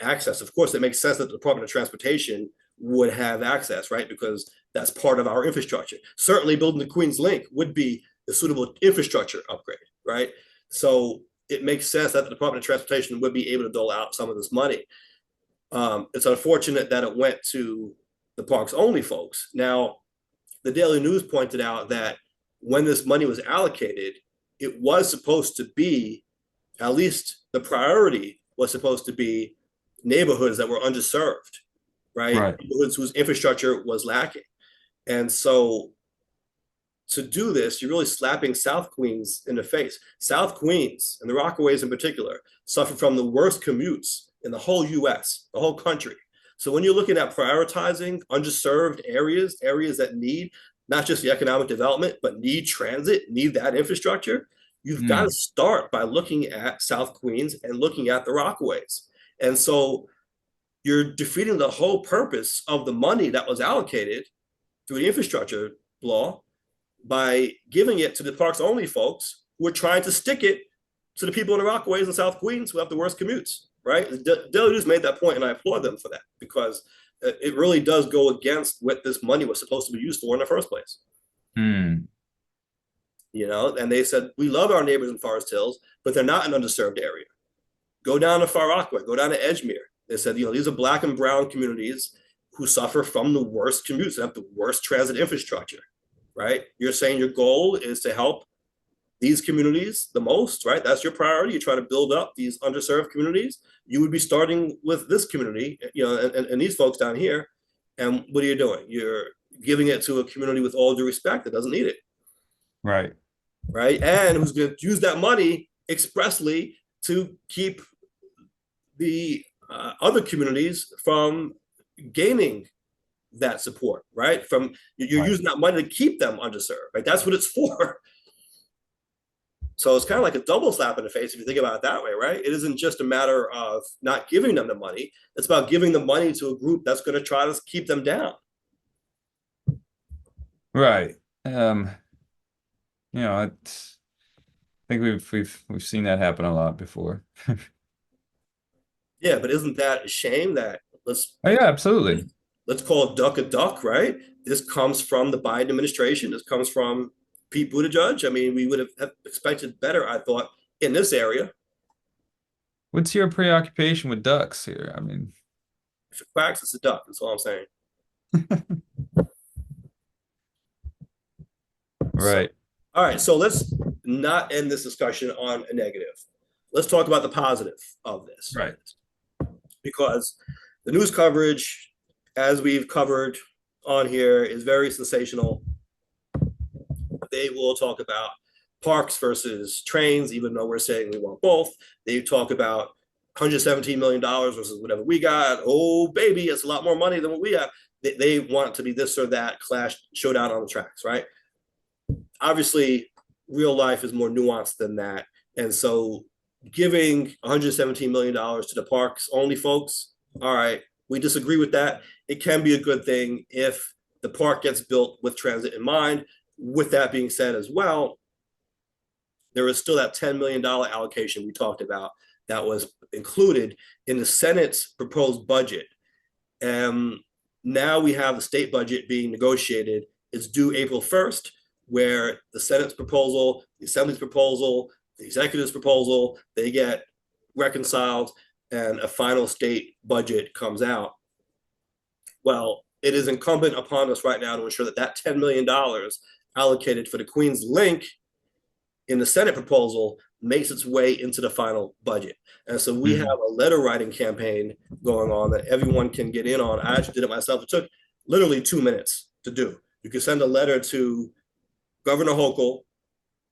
access. Of course, it makes sense that the Department of Transportation would have access, right? Because that's part of our infrastructure. Certainly, building the QueensLink would be a suitable infrastructure upgrade, right? So it makes sense that the Department of Transportation would be able to dole out some of this money. It's unfortunate that it went to the parks only folks. Now, the Daily News pointed out that when this money was allocated, it was supposed to be, at least the priority was supposed to be neighborhoods that were underserved, right? Right. Neighborhoods whose infrastructure was lacking. And so to do this, you're really slapping South Queens in the face. South Queens and the Rockaways in particular suffer from the worst commutes in the whole US, the whole country. So when you're looking at prioritizing underserved areas, areas that need not just the economic development, but need transit, need that infrastructure, you've got to Mm, start by looking at South Queens and looking at the Rockaways. And so you're defeating the whole purpose of the money that was allocated through the infrastructure law by giving it to the parks only folks who are trying to stick it to the people in the Rockaways and South Queens who have the worst commutes, right? Daily News made that point, and I applaud them for that because it really does go against what this money was supposed to be used for in the first place. mm, And they said, we love our neighbors in Forest Hills, but they're not an underserved area. Go down to Far Rockaway, go down to Edgemere. They said, these are Black and brown communities who suffer from the worst commutes and have the worst transit infrastructure, right? You're saying your goal is to help these communities the most, right? That's your priority. You try to build up these underserved communities. You would be starting with this community, and these folks down here. And what are you doing? You're giving it to a community with all due respect that doesn't need it, right. right? And who's going to use that money expressly to keep the other communities from gaining that support, right? From you're Right. using that money to keep them underserved, right? That's what it's for. So it's kind of like a double slap in the face if you think about it that way, right? It isn't just a matter of not giving them the money. It's about giving the money to a group that's going to try to keep them down. Right. It's I think we've seen that happen a lot before. Yeah, but isn't that a shame that Oh yeah, absolutely. let's call a duck, right? This comes from the Biden administration. This comes from Pete Buttigieg. I mean, we would have expected better, I thought, in this area. What's your preoccupation with ducks here? I mean, If it quacks, it's a duck. That's all I'm saying. So, Right. all right. So let's not end this discussion on a negative. Let's talk about the positive of this, Right. because the news coverage, as we've covered on here, is very sensational. They will talk about parks versus trains, even though we're saying we want both. They talk about $117 million versus whatever we got. Oh, baby, it's a lot more money than what we have. They want it to be this or that clash showdown on the tracks, right? Obviously, real life is more nuanced than that. And so giving $117 million to the parks only folks, all right, we disagree with that. It can be a good thing if the park gets built with transit in mind. With that being said as well, there is still that $10 million allocation we talked about that was included in the Senate's proposed budget. And now we have the state budget being negotiated. It's due April 1st, where the Senate's proposal, the Assembly's proposal, the executive's proposal, they get reconciled and a final state budget comes out. Well, it is incumbent upon us right now to ensure that that $10 million allocated for the QueensLink in the Senate proposal makes its way into the final budget. And so we have a letter writing campaign going on that everyone can get in on. I actually did it myself. It took literally 2 minutes to do. You can send a letter to Governor Hochul,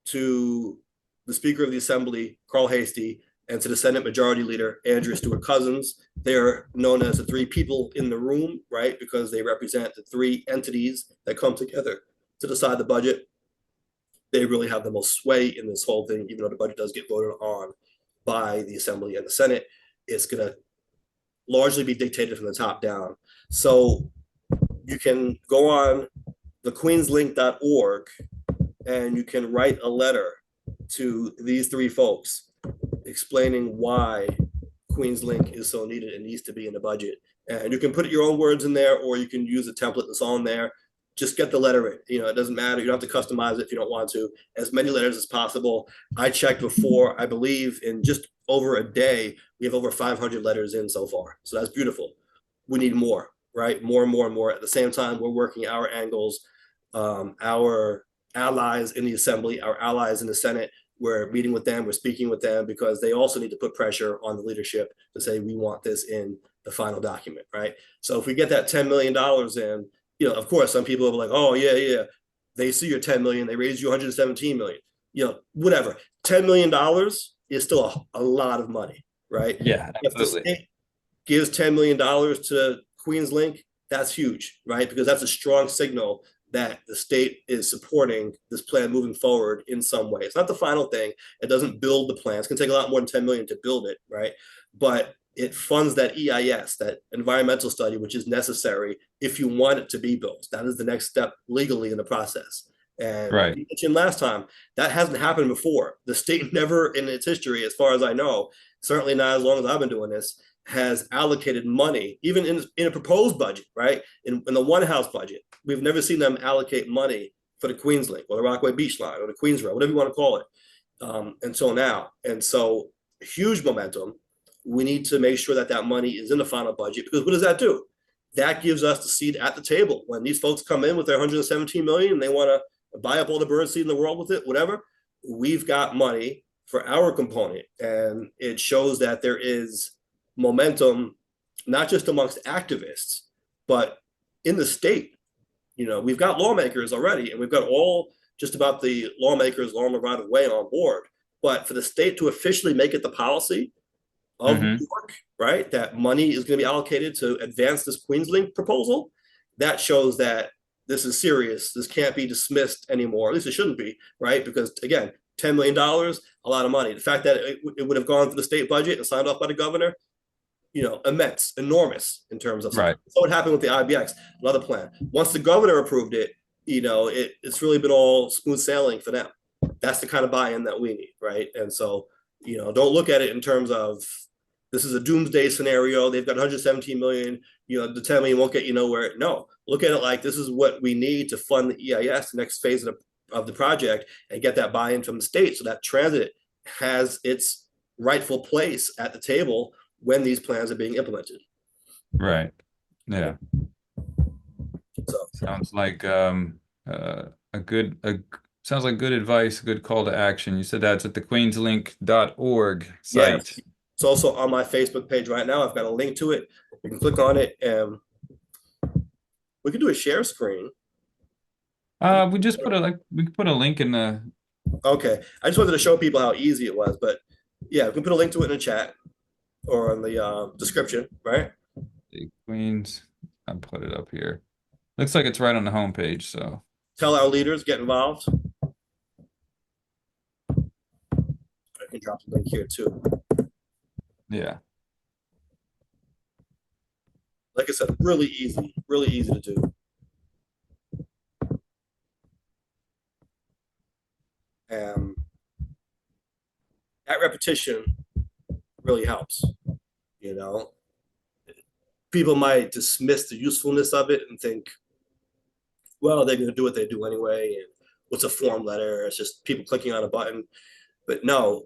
to the Speaker of the Assembly, Carl Hastie, and to the Senate Majority Leader, Andrea Stewart Cousins. They're known as the three people in the room, right? Because they represent the three entities that come together to decide the budget. They really have the most sway in this whole thing, even though the budget does get voted on by the Assembly and the Senate. It's going to largely be dictated from the top down. So you can go on the queenslink.org and you can write a letter to these three folks explaining why QueensLink is so needed and needs to be in the budget. And you can put your own words in there, or you can use a template that's on there. Just get the letter in. You know, it doesn't matter. You don't have to customize it if you don't want to. As many letters as possible. I checked before. I believe in just over a day, we have over 500 letters in so far. So that's beautiful. We need more, right? More and more and more. At the same time, we're working our angles. Our allies in the Assembly, our allies in the Senate, we're meeting with them, we're speaking with them, because they also need to put pressure on the leadership to say, we want this in the final document, right? So if we get that $10 million in, you know, of course, some people are like, oh, yeah, they see your 10 million, they raised you 117 million, you know, whatever. $10 million is still a lot of money, right? Yeah, If the absolutely. state gives $10 million to QueensLink, that's huge, right? Because that's a strong signal that the state is supporting this plan moving forward in some way. It's not the final thing. It doesn't build the plan. It's going to take a lot more than 10 million to build it, right? But it funds that EIS, that environmental study, which is necessary if you want it to be built. That is the next step legally in the process. And like Right. you mentioned last time, that hasn't happened before. The state never in its history, as far as I know, certainly not as long as I've been doing this, has allocated money, even in a proposed budget, right? In the One House budget, we've never seen them allocate money for the QueensLink or the Rockaway Beach Line or the Queens Road, whatever you want to call it, until now. And so, huge momentum. We need to make sure that that money is in the final budget, because what does that do? That gives us the seat at the table when these folks come in with their 117 million and they want to buy up all the bird seed in the world with it, whatever. We've got money for our component, and it shows that there is momentum, not just amongst activists, but in the state. You know, we've got lawmakers already, and we've got all just about the lawmakers along the right of way on board. But for the state to officially make it the policy of New York, right, that money is going to be allocated to advance this QueensLink proposal, that shows that this is serious. This can't be dismissed anymore. At least it shouldn't be, right? Because again, $10 million, a lot of money. The fact that it would have gone through the state budget and signed off by the governor, you know, immense, enormous in terms of Right. support. So what happened with the IBX, another plan. Once the governor approved it, you know, it's really been all smooth sailing for them. That's the kind of buy-in that we need, right? And so, you know, don't look at it in terms of this is a doomsday scenario. They've got 117 million, you know, the 10 million won't get you nowhere. No, look at it like this is what we need to fund the EIS, the next phase of the project, and get that buy-in from the state so that transit has its rightful place at the table when these plans are being implemented. Right. Yeah. So Sounds like a good sounds like good advice, good call to action. You said that's at the queenslink.org yes, site. it's also on my Facebook page right now. I've got a link to it. You can click on it, and we can do a share screen. We just put a we could put a link in the Okay, I just wanted to show people how easy it was, but yeah, we can put a link to it in the chat or in the description, right? Queens. I'll put it up here. Looks like it's right on the homepage, so Tell our leaders, get involved. I can drop the link here too. yeah. Like I said, really easy to do. And that repetition really helps. You know, people might dismiss the usefulness of it and think, well, they're going to do what they do anyway. And what's a form letter? It's just people clicking on a button. But no,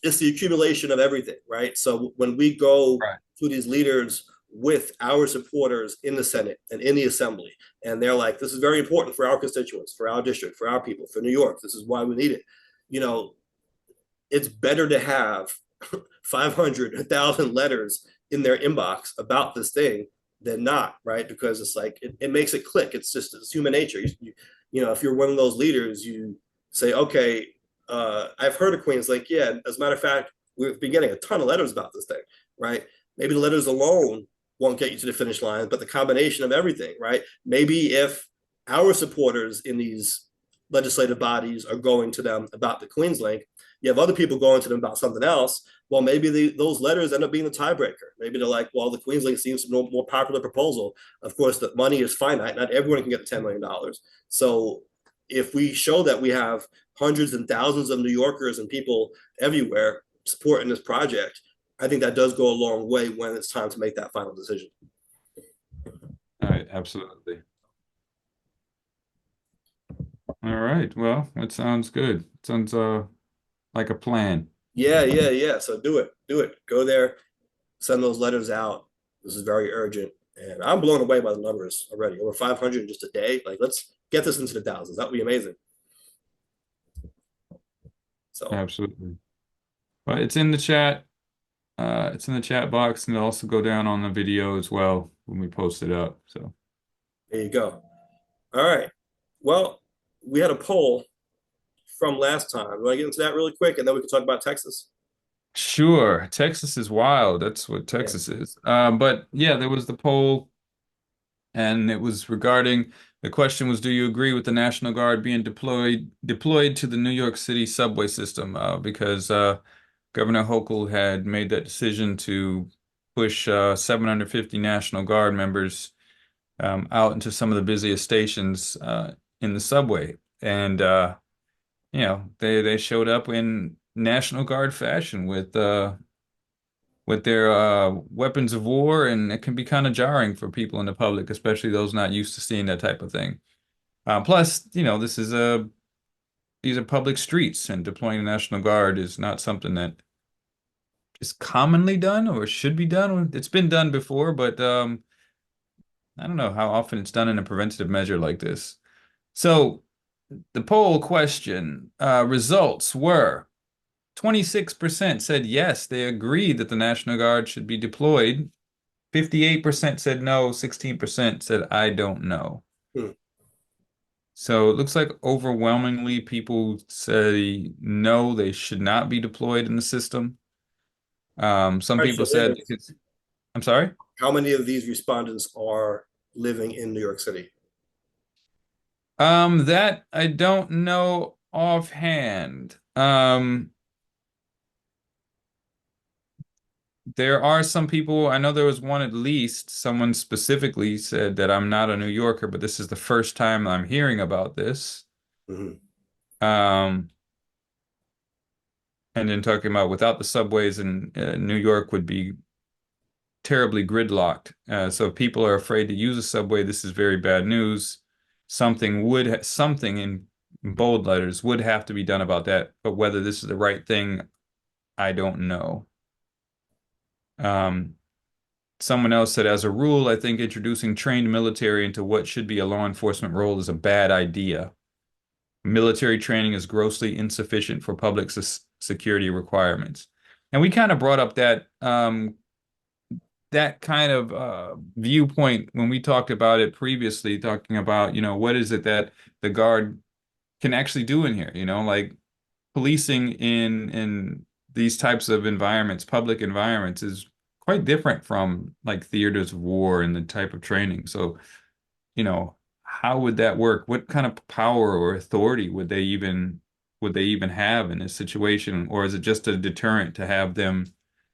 it's the accumulation of everything, right? So when we go Right. to these leaders with our supporters in the Senate and in the Assembly, and they're like, this is very important for our constituents, for our district, for our people, for New York. This is why we need it. You know, it's better to have 500, 1,000 letters in their inbox about this thing than not, right? Because it's like, it makes it click. It's just, it's human nature. You know, if you're one of those leaders, you say, okay, I've heard of QueensLink. Yeah, as a matter of fact, we've been getting a ton of letters about this thing, right? Maybe the letters alone won't get you to the finish line, but the combination of everything, right? Maybe if our supporters in these legislative bodies are going to them about the QueensLink, you have other people going to them about something else. Well, maybe those letters end up being the tiebreaker. Maybe they're like, well, the QueensLink seems a more popular proposal. Of course, the money is finite. Not everyone can get the $10 million. So if we show that we have hundreds and thousands of New Yorkers and people everywhere supporting this project, I think that does go a long way when it's time to make that final decision. All right, absolutely. All right. Well, that sounds good. Sounds like a plan. Yeah. So do it. Go there, send those letters out. This is very urgent. And I'm blown away by the numbers already. Over 500 in just a day. Like, let's get this into the thousands. That would be amazing. So, Absolutely. But it's in the chat. It's in the chat box, and it'll also go down on the video as well when we post it up. So there you go. All right. Well, we had a poll from last time. You want to get into that really quick and then we can talk about Texas? sure, Texas is wild. That's what Yeah. Texas is. But yeah, there was the poll, and it was regarding the question was, do you agree with the National Guard being deployed to the New York City subway system? Because Governor Hochul had made that decision to push 750 National Guard members out into some of the busiest stations in the subway. And they showed up in National Guard fashion with their weapons of war, and it can be kind of jarring for people in the public, especially those not used to seeing that type of thing. Plus, these are public streets, and deploying the National Guard is not something that is commonly done or should be done. It's been done before, but I don't know how often it's done in a preventative measure like this. So the poll question results were 26% said yes, they agree that the National Guard should be deployed. 58% said no, 16% said I don't know. Hmm. So it looks like overwhelmingly people say no, they should not be deployed in the system. Some All right, people so wait a said minute. I'm sorry? How many of these respondents are living in New York City? That I don't know offhand. There are some people, I know there was one at least, someone specifically said that I'm not a New Yorker, but this is the first time I'm hearing about this. Mhm. Um, and then talking about without the subways in New York would be terribly gridlocked. So if people are afraid to use a subway, this is very bad news. Something in bold letters would have to be done about that, but whether this is the right thing, I don't know. Um, someone else said, as a rule, I think introducing trained military into what should be a law enforcement role is a bad idea. Military training is grossly insufficient for public security requirements. And we kind of brought up that kind of viewpoint when we talked about it previously, talking about, what is it that the guard can actually do in here, like policing in these types of environments, public environments, is quite different from like theaters of war and the type of training. So, how would that work? What kind of power or authority would they even have in this situation? Or is it just a deterrent to have them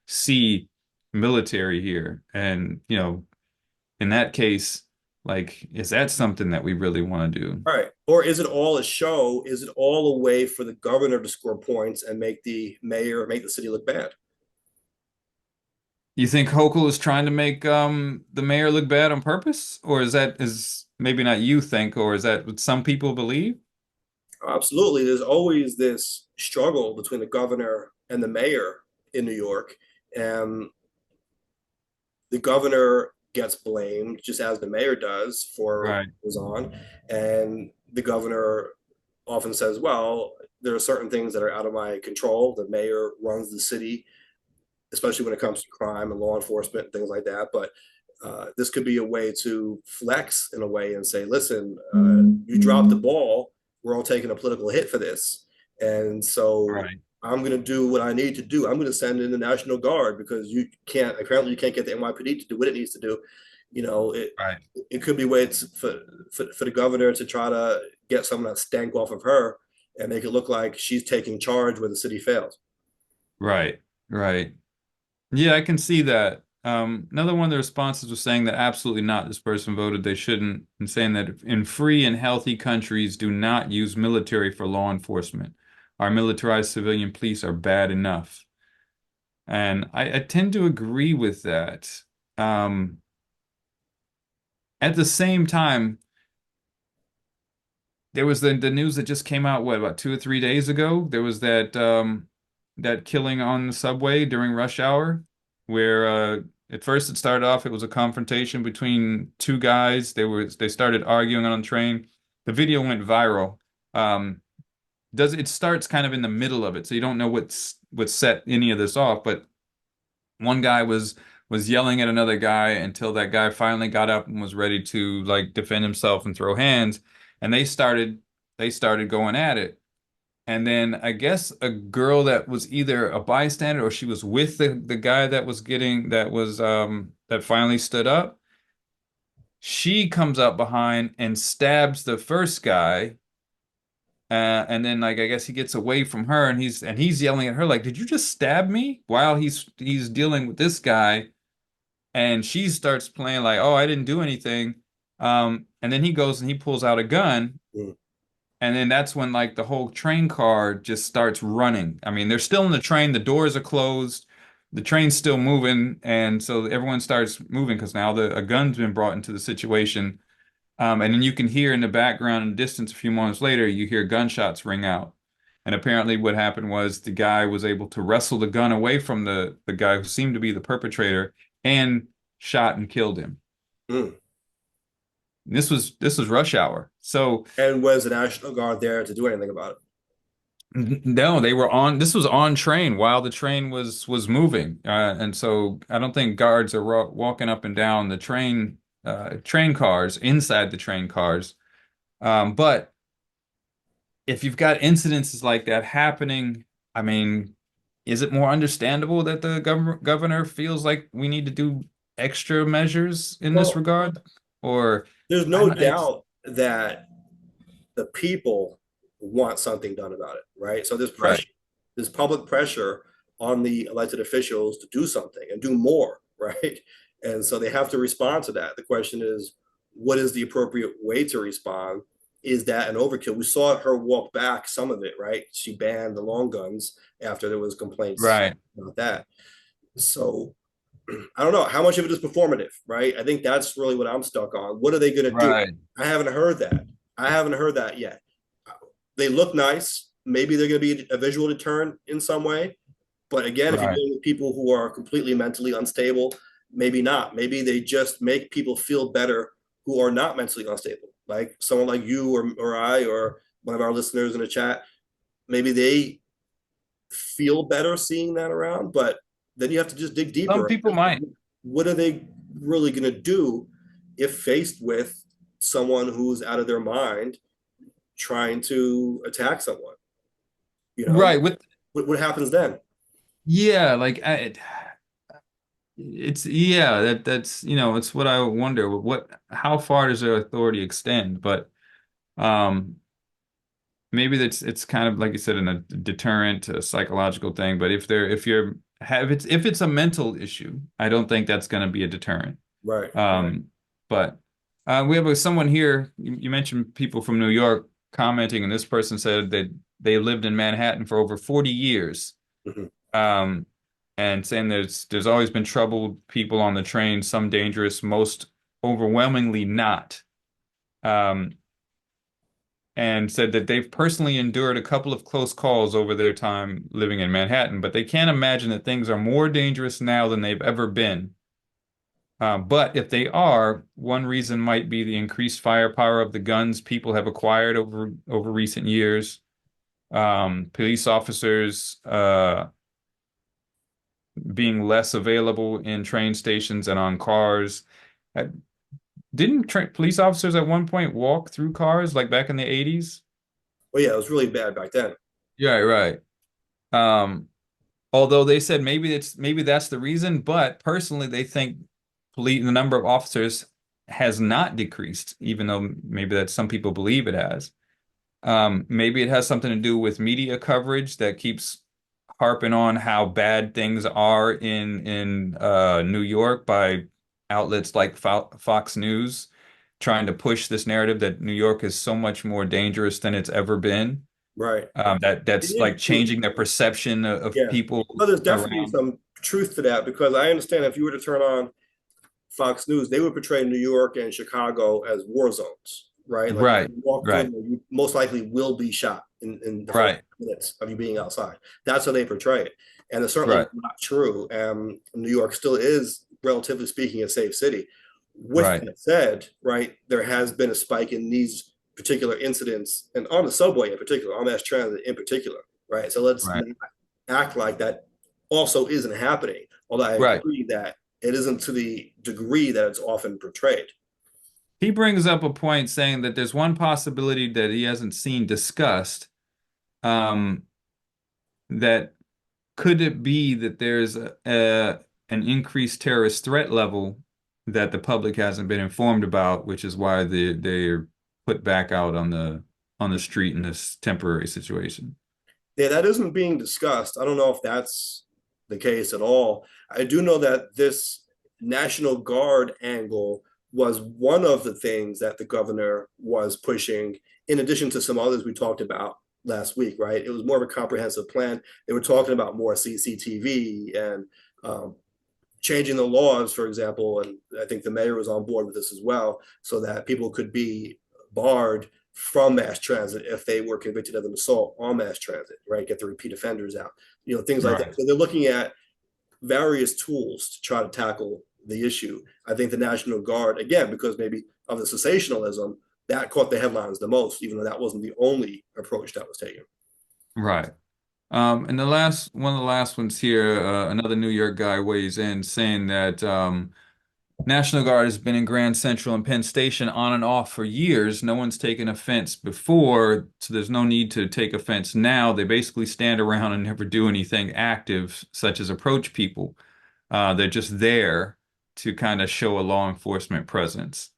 see military here? And, in that case, like, is that something that we really want to do? All right. Or is it all a show? Is it all a way for the governor to score points and make the mayor, make the city look bad? You think Hochul is trying to make the mayor look bad on purpose? Or is maybe not you think, or is that what some people believe? Absolutely. There's always this struggle between the governor and the mayor in New York. And the governor gets blamed just as the mayor does for Right, what goes on. And the governor often says, well, there are certain things that are out of my control. The mayor runs the city, especially when it comes to crime and law enforcement and things like that. But this could be a way to flex in a way and say, listen, you dropped the ball. We're all taking a political hit for this. And so right, I'm going to do what I need to do. I'm going to send in the National Guard because apparently you can't get the NYPD to do what it needs to do. You know, right, it could be ways for the governor to try to get some of that stank off of her and make it look like she's taking charge where the city fails. right, right. Yeah, I can see that. Another one of the responses was saying that absolutely not, this person voted they shouldn't, and saying that in free and healthy countries do not use military for law enforcement. Our militarized civilian police are bad enough. And I tend to agree with that. Um, at the same time, there was the news that just came out, what, about 2 or 3 days ago? There was that killing on the subway during rush hour, where at first it started off, it was a confrontation between two guys. They started arguing on the train. The video went viral. Um, does it starts kind of in the middle of it, so you don't know what set any of this off, but one guy was yelling at another guy until that guy finally got up and was ready to like defend himself and throw hands, and they started going at it. And then I guess a girl that was either a bystander or she was with the guy that finally stood up. She comes up behind and stabs the first guy. And then like I guess he gets away from her and he's yelling at her like, "Did you just stab me?" While he's dealing with this guy, and she starts playing like, "Oh, I didn't do anything." And then he goes and he pulls out a gun. Mm. And then that's when like the whole train car just starts running. I mean, they're still in the train, the doors are closed, the train's still moving, and so everyone starts moving because now a gun's been brought into the situation. And then you can hear in the background in the distance a few moments later, you hear gunshots ring out. And apparently what happened was the guy was able to wrestle the gun away from the guy who seemed to be the perpetrator and shot and killed him. Mm. This was rush hour. So And was the National Guard there to do anything about it? no, this was on train while the train was moving. And so I don't think guards are walking up and down the train cars, inside the train cars. But if you've got incidences like that happening, I mean, is it more understandable that the governor feels like we need to do extra measures in this Well, regard? Or there's I'm no not, it's doubt that the people want something done about it, right? So there's right, pressure, there's public pressure on the elected officials to do something and do more, right? And so they have to respond to that. The question is, what is the appropriate way to respond? Is that an overkill? We saw her walk back some of it, right? She banned the long guns after there was complaints right, about that. So I don't know how much of it is performative, right? I think that's really what I'm stuck on. What are they going to do? right, I haven't heard that. I haven't heard that yet. They look nice. Maybe they're going to be a visual deterrent in some way. But again, if you're right, dealing with people who are completely mentally unstable, maybe not. Maybe they just make people feel better who are not mentally unstable, like someone like you or I or one of our listeners in the chat. Maybe they feel better seeing that around, but then you have to just dig Some deeper. people might. What are they really going to do if faced with someone who's out of their mind trying to attack someone? You know, Right. With what happens then? yeah, like it's yeah, that's it's what I wonder. What how far does their authority extend? But um maybe that's it's kind of like you said in a deterrent, a psychological thing. But if it's a mental issue, I don't think that's going to be a deterrent. Right. But we have someone here. You mentioned people from New York commenting, and this person said that they lived in Manhattan for over 40 years, Mm-hmm. um, and saying there's always been troubled people on the train, some dangerous, most overwhelmingly not. Um, and said that they've personally endured a couple of close calls over their time living in Manhattan, but they can't imagine that things are more dangerous now than they've ever been. But if they are, one reason might be the increased firepower of the guns people have acquired over recent years. Police officers being less available in train stations and on cars. Uh, didn't police officers at one point walk through cars like back in the 80s? Well, yeah, it was really bad back then. Yeah, right. Um, Although they said maybe that's the reason, but personally they think the number of officers has not decreased, even though maybe that some people believe it has. Maybe it has something to do with media coverage that keeps harping on how bad things are in New York by outlets like Fox News, trying to push this narrative that New York is so much more dangerous than it's ever been. Right. That's like changing the perception of Yeah. people Well, there's definitely around. some truth to that because I understand if you were to turn on Fox News, they would portray New York and Chicago as war zones, right? Like if Right, you walk through right, them, you most likely will be shot in the first right, minutes of you being outside. That's how they portray it. And it's certainly right, not true. New York still is, relatively speaking, a safe city. With right, that said, right, there has been a spike in these particular incidents and on the subway in particular, on mass transit in particular, right? So let's right, not act like that also isn't happening. Although I right. agree that it isn't to the degree that it's often portrayed. He brings up a point saying that there's one possibility that he hasn't seen discussed. Um, that could it be that there's an increased terrorist threat level that the public hasn't been informed about, which is why they're put back out on the street in this temporary situation. Yeah, that isn't being discussed. I don't know if that's the case at all. I do know that this National Guard angle was one of the things that the governor was pushing, in addition to some others we talked about last week, right? It was more of a comprehensive plan. They were talking about more CCTV and changing the laws, for example. And I think the mayor was on board with this as well, so that people could be barred from mass transit if they were convicted of an assault on mass transit, right? Get the repeat offenders out, things like that. Right. So they're looking at various tools to try to tackle the issue. I think the National Guard, again, because maybe of the sensationalism, that caught the headlines the most, even though that wasn't the only approach that was taken. Right. And one of the last ones here, another New York guy weighs in saying that National Guard has been in Grand Central and Penn Station on and off for years. No one's taken offense before, so there's no need to take offense now. They basically stand around and never do anything active, such as approach people. They're just there to kind of show a law enforcement presence.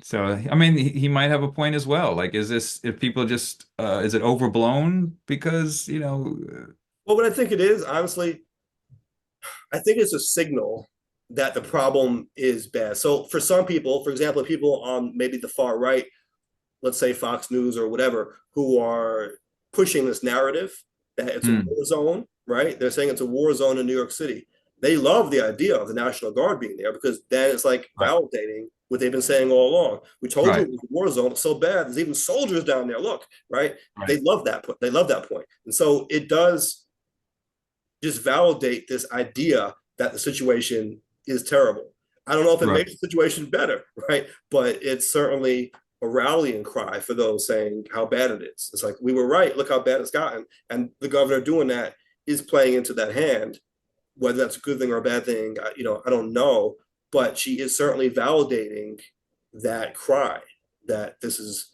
So, I mean, he might have a point as well. Like, if people just, is it overblown? Because, Well, what I think it is, honestly, I think it's a signal that the problem is bad. So for some people, for example, people on maybe the far right, let's say Fox News or whatever, who are pushing this narrative that it's a hmm, war zone, right? They're saying it's a war zone in New York City. They love the idea of the National Guard being there because then it's like right, validating what they've been saying all along. We told you right, it was a war zone. It's so bad. There's even soldiers down there. Look, right? right, They love that They love that point. And so it does just validate this idea that the situation is terrible. I don't know if it Right. makes the situation better, right? But it's certainly a rallying cry for those saying how bad it is. It's like, we were right. Look how bad it's gotten. And the governor doing that is playing into that hand. Whether that's a good thing or a bad thing, I don't know. But she is certainly validating that cry that this is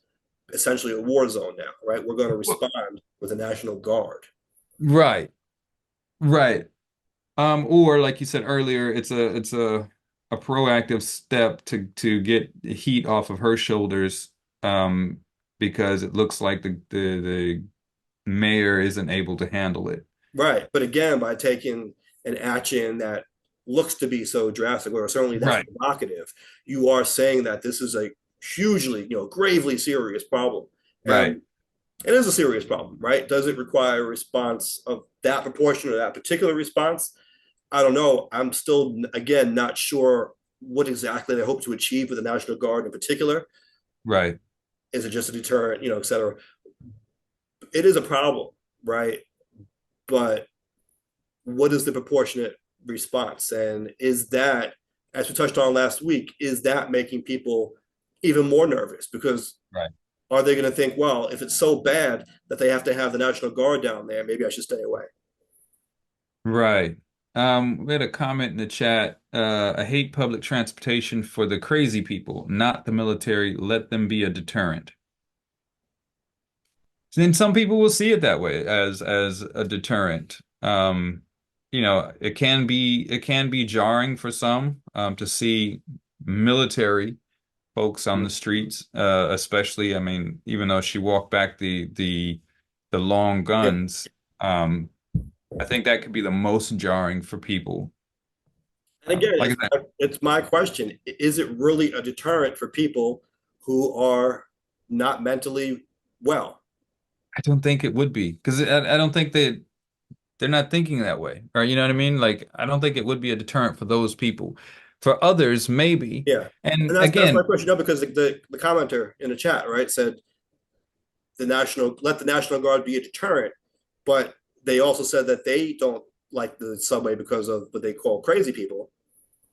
essentially a war zone now, right? We're going to Well, respond with a National Guard. right. Right. Or like you said earlier, a proactive step to get heat off of her shoulders, um, because it looks like the mayor isn't able to handle it. Right. But again, by taking an action that looks to be so drastic, or certainly that Right. provocative, you are saying that this is a hugely, gravely serious problem. Right. And it is a serious problem, right? Does it require a response of that proportion or that particular response? I don't know. I'm still, again, not sure what exactly they hope to achieve with the National Guard in particular. Right. Is it just a deterrent, et cetera? It is a problem, right? But what is the proportionate response? And is that, as we touched on last week, is that making people even more nervous? Because Right. are they going to think, well, if it's so bad that they have to have the National Guard down there, maybe I should stay away? Right. We had a comment in the chat. I hate public transportation for the crazy people, not the military. Let them be a deterrent. Then some people will see it that way as a deterrent. It can be jarring for some, to see military folks on the streets, especially. I mean, even though she walked back the long Yeah. guns, um, I think that could be the most jarring for people. And again, Like I said, it's my question. Is it really a deterrent for people who are not mentally well? I don't think it would be because I don't think they're not thinking that way. Or you know what I mean? Like I don't think it would be a deterrent for those people. For others, maybe. Yeah. And And that's my again, question, because the commenter in the chat, right, said let the National Guard be a deterrent, but they also said that they don't like the subway because of what they call crazy people.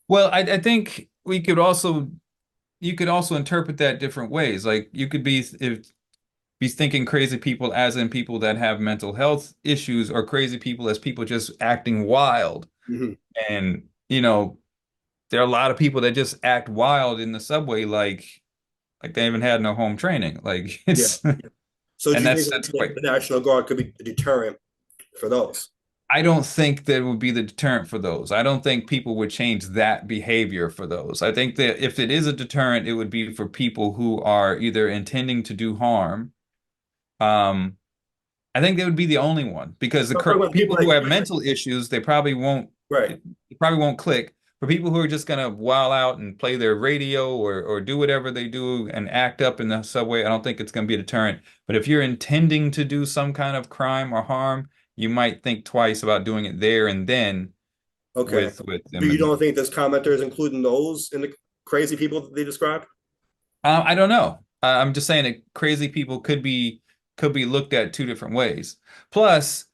well, I think you could also interpret that different ways. Like you could be thinking crazy people as in people that have mental health issues, or crazy people as people just acting wild. Mhm. And there are a lot of people that just act wild in the subway, like they haven't had no home training. Like Yeah. it's So do and you think that's the quite. National Guard could be a deterrent for those? I don't think that would be the deterrent for those. I don't think people would change that behavior for those. I think that if it is a deterrent, it would be for people who are either intending to do harm. Um, I think they would be the only one because I'm talking about people people who that, have mental issues, right? they probably won't click. For people who are just gonna while out and play their radio or do whatever they do and act up in the subway, I don't think it's gonna be a deterrent. But if you're intending to do some kind of crime or harm, you might think twice about doing it there and then Okay. with But them. you And don't think this commenter is including those in the crazy people that they described? I don't know. I'm just saying that crazy people could be looked at two different ways. Plus,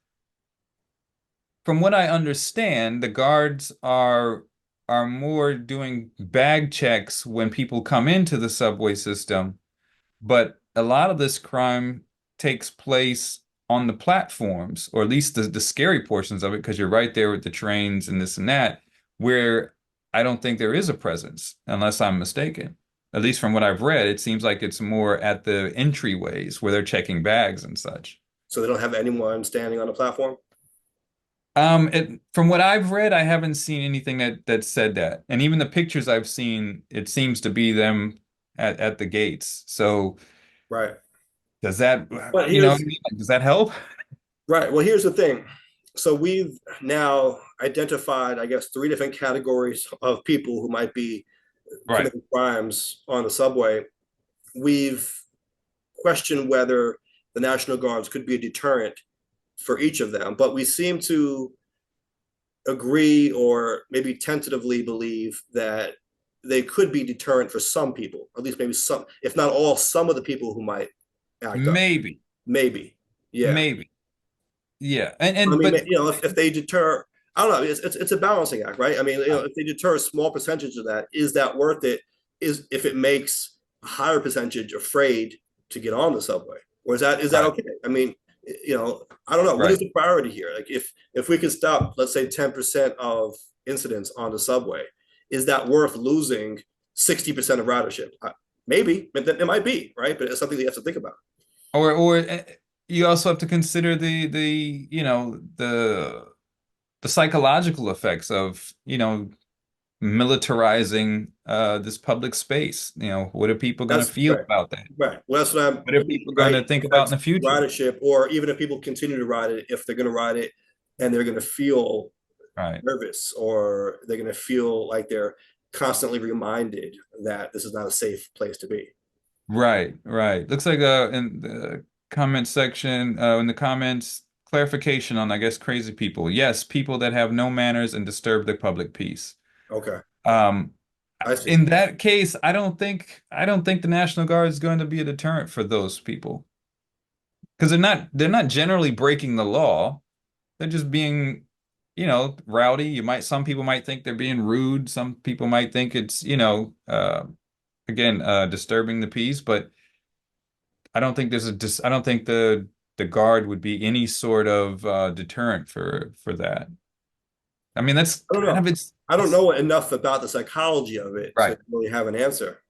from what I understand, the guards are more doing bag checks when people come into the subway system, but a lot of this crime takes place on the platforms, or at least the scary portions of it, because you're right there with the trains and this and that, where I don't think there is a presence, unless I'm mistaken. At least from what I've read, it seems like it's more at the entryways where they're checking bags and such. So they don't have anyone standing on the platform? From what I've read, I haven't seen anything that said that. And even the pictures I've seen, it seems to be them at the gates. So Right. does that, But you know what here's I mean? Like, does that help? Right. Well, here's the thing. So we've now identified, I guess, three different categories of people who might be Right. committing crimes on the subway. We've questioned whether the National Guards could be a deterrent for each of them, but we seem to agree, or maybe tentatively believe, that they could be deterrent for some people, at least maybe some, if not all, some of the people who might act up. Maybe. Maybe. Yeah. Maybe. Yeah. I mean, But if they deter, I don't know. It's a balancing act, right? I mean, if they deter a small percentage of that, is that worth it? Is if it makes a higher percentage afraid to get on the subway, or is that Right, okay? I mean, I don't know. What is right. the priority here? Like, if we could stop, let's say, 10% of incidents on the subway, is that worth losing 60% of ridership? Maybe it might be, right? But it's something that you have to think about. Or you also have to consider the the psychological effects of, militarizing this public space. What are people going to That's feel right. about that? Right. Well, that's what I'm What are people going right. to It think about in affects the future? ridership, or even if people continue to ride it, if they're going to ride it and they're going to feel Right. nervous, or they're going to feel like they're constantly reminded that this is not a safe place to be. Right, right. Looks like in the comment section, in the comments, clarification on, I guess, crazy people. Yes, people that have no manners and disturb the public peace. Okay. Um, I see. in that case, I don't think the National Guard is going to be a deterrent for those people because they're not generally breaking the law. They're just being, rowdy. Some people might think they're being rude. Some people might think it's, again, disturbing the peace, but I don't think the guard would be any sort of deterrent for that. I mean, that's I don't kind know. of I don't it's know enough about the psychology of it to right. really have an answer.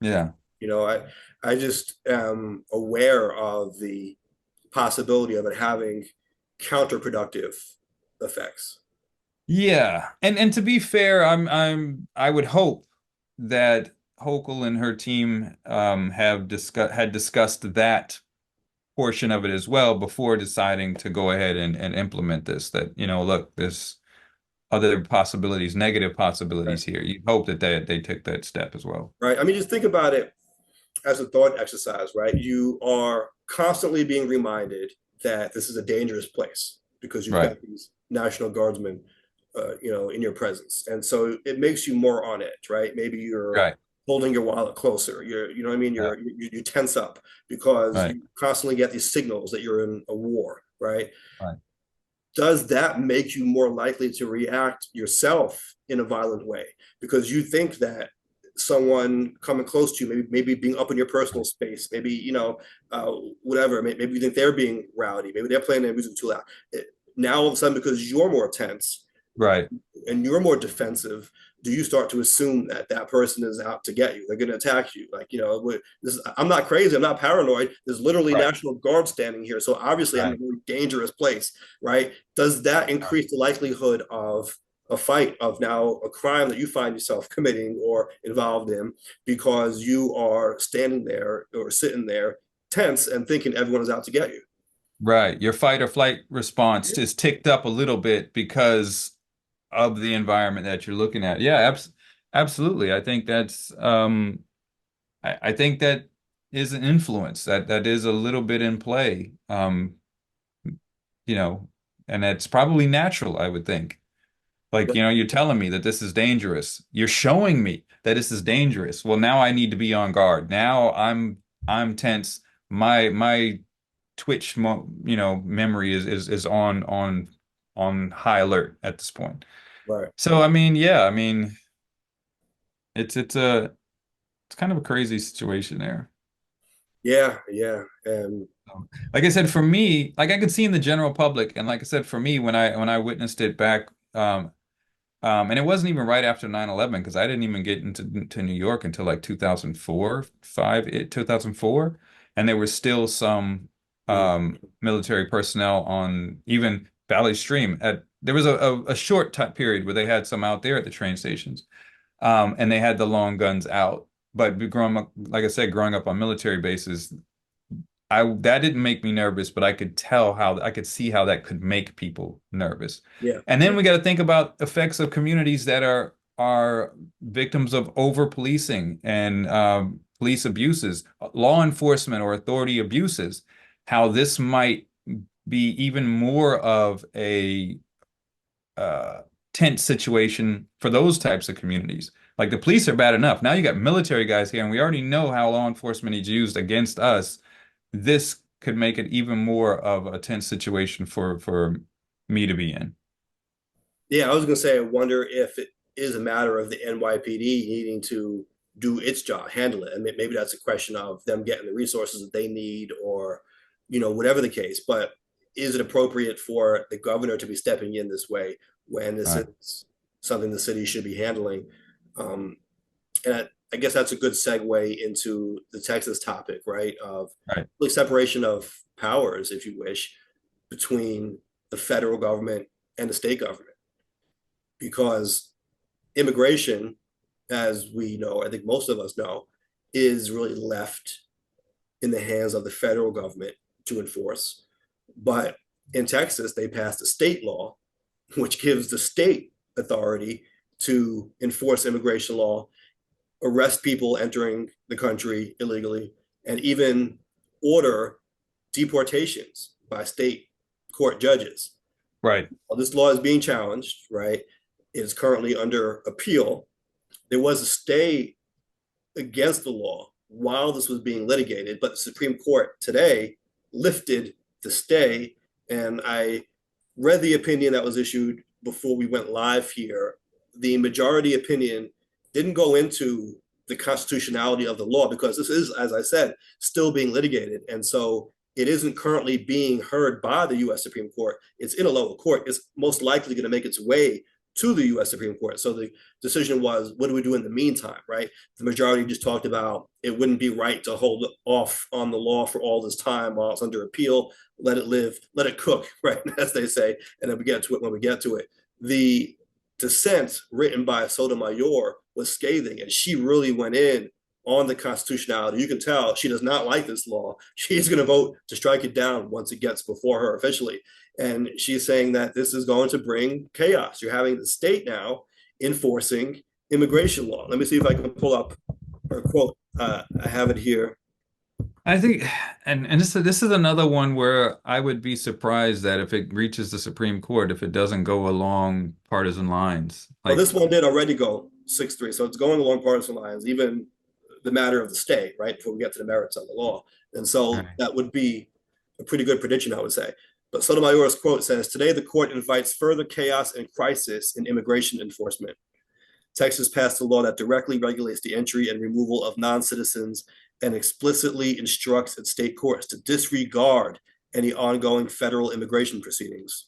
Yeah. You know, I just am aware of the possibility of it having counterproductive effects. Yeah. And to be fair, I would hope that Hochul and her team had discussed that portion of it as well before deciding to go ahead and implement this. That, look, there's other possibilities, negative Right. possibilities here. You hope that they took that step as well. Right. I mean, just think about it as a thought exercise, right? You are constantly being reminded that this is a dangerous place because you've Right. got these National Guardsmen, in your presence, and so it makes you more on edge, right? Maybe you're Right. holding your wallet closer. You know what I mean? Yeah. You tense up because Right. you constantly get these signals that you're in a war, right? Right. Does that make you more likely to react yourself in a violent way because you think that someone coming close to you, maybe being up in your personal Right. space, maybe uh, whatever, maybe you think they're being rowdy, maybe they're playing their music too loud. Now all of a sudden, because you're more tense Right. and you're more defensive, do you start to assume that that person is out to get you? They're going to attack you. Like, I'm not crazy. I'm not paranoid. There's literally Right. National Guard standing here. So obviously I'm in a Right. very dangerous place, right? Does that Right. increase the likelihood of a fight, of now a crime that you find yourself committing or involved in because you are standing there or sitting there tense and thinking everyone is out to get you? Right. Your fight or flight response is ticked up a little bit because of the environment that you're looking at. Yeah, absolutely. I think that is an influence that is a little bit in play. You know, and that's probably natural, I would think. Like, you're telling me that this is dangerous. You're showing me that this is dangerous. Well, now I need to be on guard. Now I'm tense. My Twitch memory is on high alert at this point. Right. So I mean, yeah, I mean, it's kind of a crazy situation there. Yeah. Yeah. And Like I said, for me, like I could see in the general public, and like I said, for me, when I witnessed it back, and it wasn't even right after 9/11 because I didn't even get to New York until like 2004, 2004, and there was still some mm, military personnel on even Valley Stream. There was a short period where they had some out there at the train stations, and they had the long guns out. But growing up, like I said, growing up on military bases, that didn't make me nervous, but I could see how that could make people nervous. yeah. And then we got to think about effects of communities that are victims of over policing and police abuses, law enforcement or authority abuses, how this might be even more of a uh, tense situation for those types of communities. Like the police are bad enough. Now you got military guys here, and we already know how law enforcement is used against us. This could make it even more of a tense situation for me to be in. Yeah, I was gonna say, I wonder if it is a matter of the NYPD needing to do its job, handle it. And maybe that's a question of them getting the resources that they need, or, whatever the case. But is it appropriate for the governor to be stepping in this way when this Right, is something the city should be handling? Um, and I guess that's a good segue into the Texas topic, right? Of right, really separation of powers, if you wish, between the federal government and the state government, because immigration, as we know, I think most of us know, is really left in the hands of the federal government to enforce. But in Texas, they passed a state law which gives the state authority to enforce immigration law, arrest people entering the country illegally, and even order deportations by state court judges. right. Well, this law is being challenged, right? It is currently under appeal. There was a stay against the law while this was being litigated, but the Supreme Court today lifted the stay. And I read the opinion that was issued before we went live here. The majority opinion didn't go into the constitutionality of the law, because this is, as I said, still being litigated. And so it isn't currently being heard by the US Supreme Court. It's in a lower court. It's most likely going to make its way to the US Supreme Court. So the decision was, what do we do in the meantime, right? The majority just talked about it wouldn't be right to hold off on the law for all this time while it's under appeal. Let it live, let it cook, right? As they say, and then we get to it when we get to it. The dissent written by Sotomayor was scathing, and she really went in on the constitutionality. You can tell she does not like this law. She's going to vote to strike it down once it gets before her officially. And she's saying that this is going to bring chaos. You're having the state now enforcing immigration law. Let me see if I can pull up her quote. I have it here. I think, and this is another one where I would be surprised that if it reaches the Supreme Court, if it doesn't go along partisan lines. Well, Like, this one did already go 6-3, so it's going along partisan lines, even the matter of the stay, right, before we get to the merits of the law. And so right. that would be a pretty good prediction, I would say. But Sotomayor's quote says, "Today, the court invites further chaos and crisis in immigration enforcement. Texas passed a law that directly regulates the entry and removal of non-citizens and explicitly instructs its state courts to disregard any ongoing federal immigration proceedings.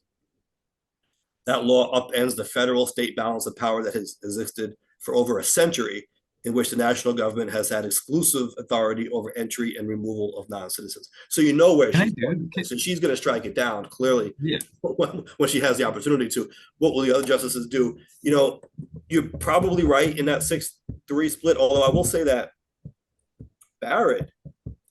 That law upends the federal state balance of power that has existed for over a century, in which the national government has had exclusive authority over entry and removal of non-citizens." So you know where Can I she's do going. it? So she's going to strike it down clearly Yeah. when she has the opportunity to. What will the other justices do? You're probably right in that 6-3 split. Although I will say that Barrett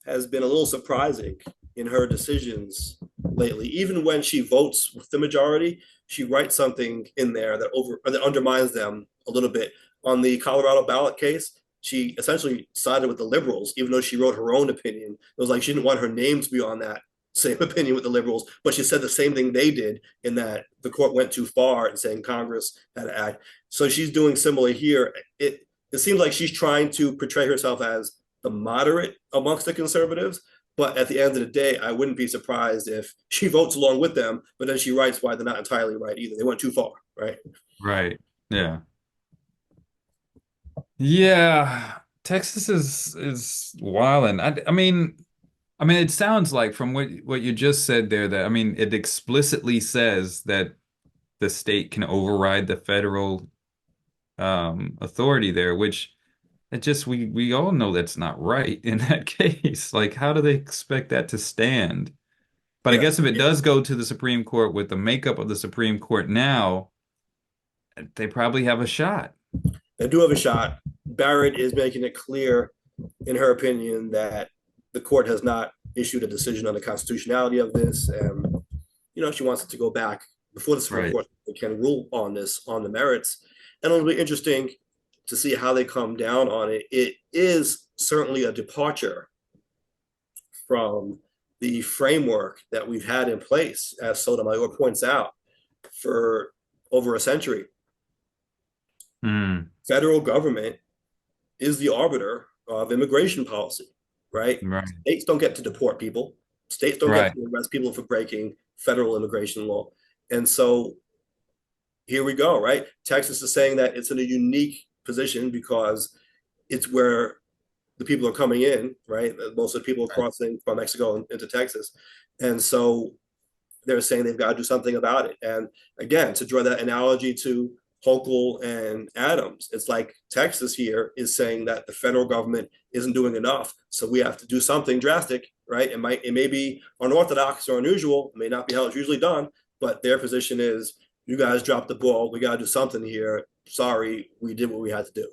has been a little surprising in her decisions lately. Even when she votes with the majority, she writes something in there that undermines them a little bit. On the Colorado ballot case, she essentially sided with the liberals, even though she wrote her own opinion. It was like she didn't want her name to be on that same opinion with the liberals, but she said the same thing they did, in that the court went too far in saying Congress had to act. So she's doing similar here. It seems like she's trying to portray herself as the moderate amongst the conservatives. But at the end of the day, I wouldn't be surprised if she votes along with them, but then she writes why they're not entirely right either. They went too far, right? Right. Yeah. Yeah. Texas is wild, and I mean, it sounds like from what you just said there that I mean, it explicitly says that the state can override the federal authority there, which it just we all know that's not right in that case. Like, how do they expect that to stand? But I Yeah, guess if it does go to the Supreme Court with the makeup of the Supreme Court now, they probably have a shot. they do have a shot. Barrett is making it clear, in her opinion, that the court has not issued a decision on the constitutionality of this, and she wants it to go back before the Supreme Right. Court can rule on this on the merits. And it'll be interesting to see how they come down on it. It is certainly a departure from the framework that we've had in place, as Sotomayor points out, for over a century. Hmm. Federal government is the arbiter of immigration policy, right? Right. States don't get to deport people. States don't get Right. to arrest people for breaking federal immigration law. And so here we go, right? Texas is saying that it's in a unique position because it's where the people are coming in, right? Most of the people are Right. crossing from Mexico into Texas. And so they're saying they've got to do something about it. And again, to draw that analogy to Hochul and Adams, it's like Texas here is saying that the federal government isn't doing enough, so we have to do something drastic, right? It may be unorthodox or unusual, it may not be how it's usually done, but their position is, you guys dropped the ball, we got to do something here. Sorry, we did what we had to do.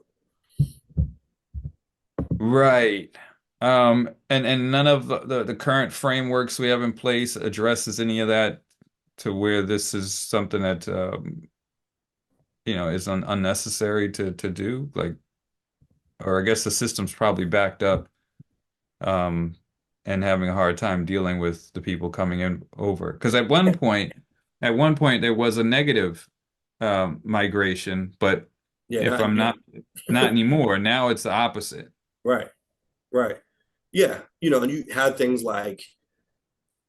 Right. And none of the current frameworks we have in place addresses any of that to where this is something that is unnecessary to do. Like, or I guess the system's probably backed up um and having a hard time dealing with the people coming in over. Because at one point there was a negative migration, but Yeah, if not I'm anymore. not anymore, now it's the opposite. Right, right. Yeah, and you had things like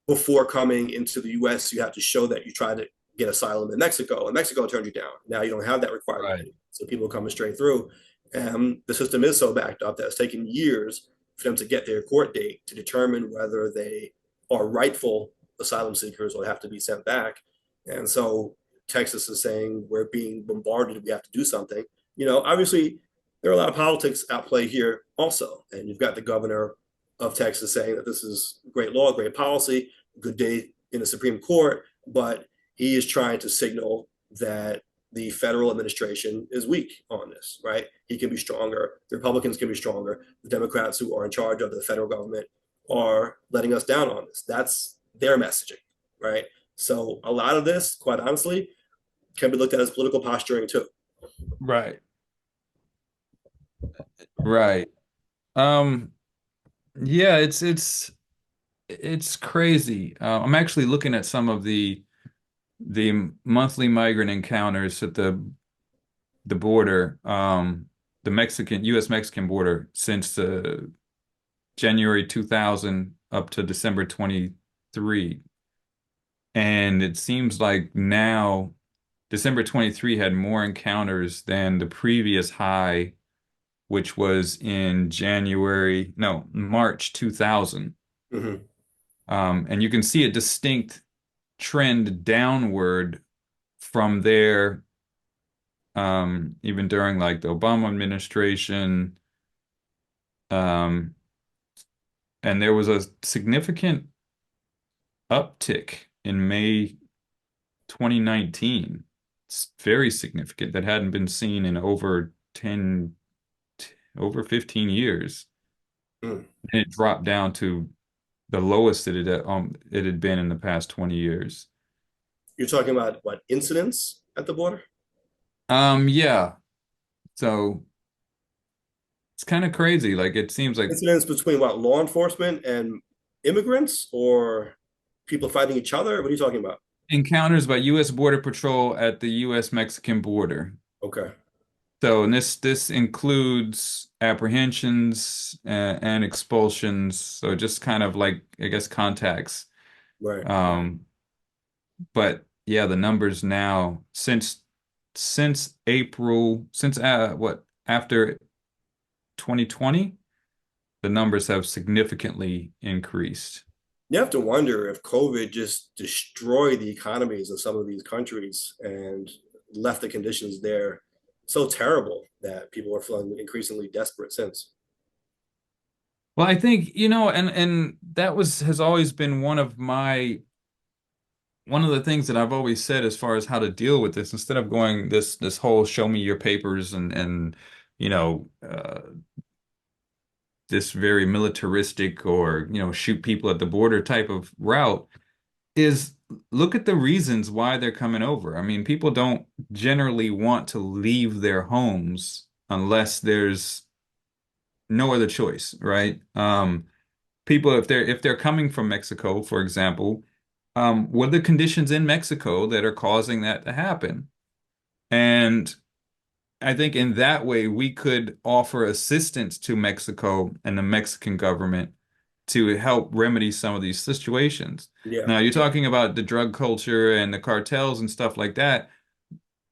before coming into the US, you have to show that you tried to get asylum in Mexico, and Mexico turned you down. Now you don't have that requirement Right. anymore. So people are coming straight through. And the system is so backed up that it's taken years for them to get their court date to determine whether they are rightful asylum seekers or have to be sent back. And so Texas is saying we're being bombarded, we have to do something. Obviously, there are a lot of politics at play here also. And you've got the governor of Texas saying that this is great law, great policy, good day in the Supreme Court, but he is trying to signal that the federal administration is weak on this, right? He can be stronger. The Republicans can be stronger. The Democrats who are in charge of the federal government are letting us down on this. That's their messaging, right? So a lot of this, quite honestly, can be looked at as political posturing too. Right. Right. Um, yeah, it's crazy. I'm actually looking at some of the monthly migrant encounters at the border, the Mexican U.S. Mexican border since January 2000 up to December 23. And it seems like now December 23 had more encounters than the previous high, which was in March 2000. Mm-hmm. And you can see a distinct trend downward from there, even during like the Obama administration. Um, and there was a significant uptick in May 2019. It's very significant that hadn't been seen in over 15 years. Mm. And it dropped down to the lowest it had been in the past 20 years. You're talking about what, incidents at the border? Yeah. So it's kind of crazy. Like it seems like Incidents between what, law enforcement and immigrants or people fighting each other? What are you talking about? encounters by U.S. Border Patrol at the U.S. Mexican border. Okay. So, and this includes apprehensions and expulsions. So just kind of like, I guess, contacts. Right. Um, but yeah, the numbers now since April, since what after 2020, the numbers have significantly increased. You have to wonder if COVID just destroyed the economies of some of these countries and left the conditions there so terrible that people are feeling increasingly desperate since. Well, I think, and that has always been one of the things that I've always said as far as how to deal with this, instead of going this whole show me your papers and you know this very militaristic or shoot people at the border type of route, is look at the reasons why they're coming over. I mean, people don't generally want to leave their homes unless there's no other choice, right? People, if they're coming from Mexico, for example, what are the conditions in Mexico that are causing that to happen? And I think in that way we could offer assistance to Mexico and the Mexican government to help remedy some of these situations. Yeah. Now, you're talking about the drug culture and the cartels and stuff like that.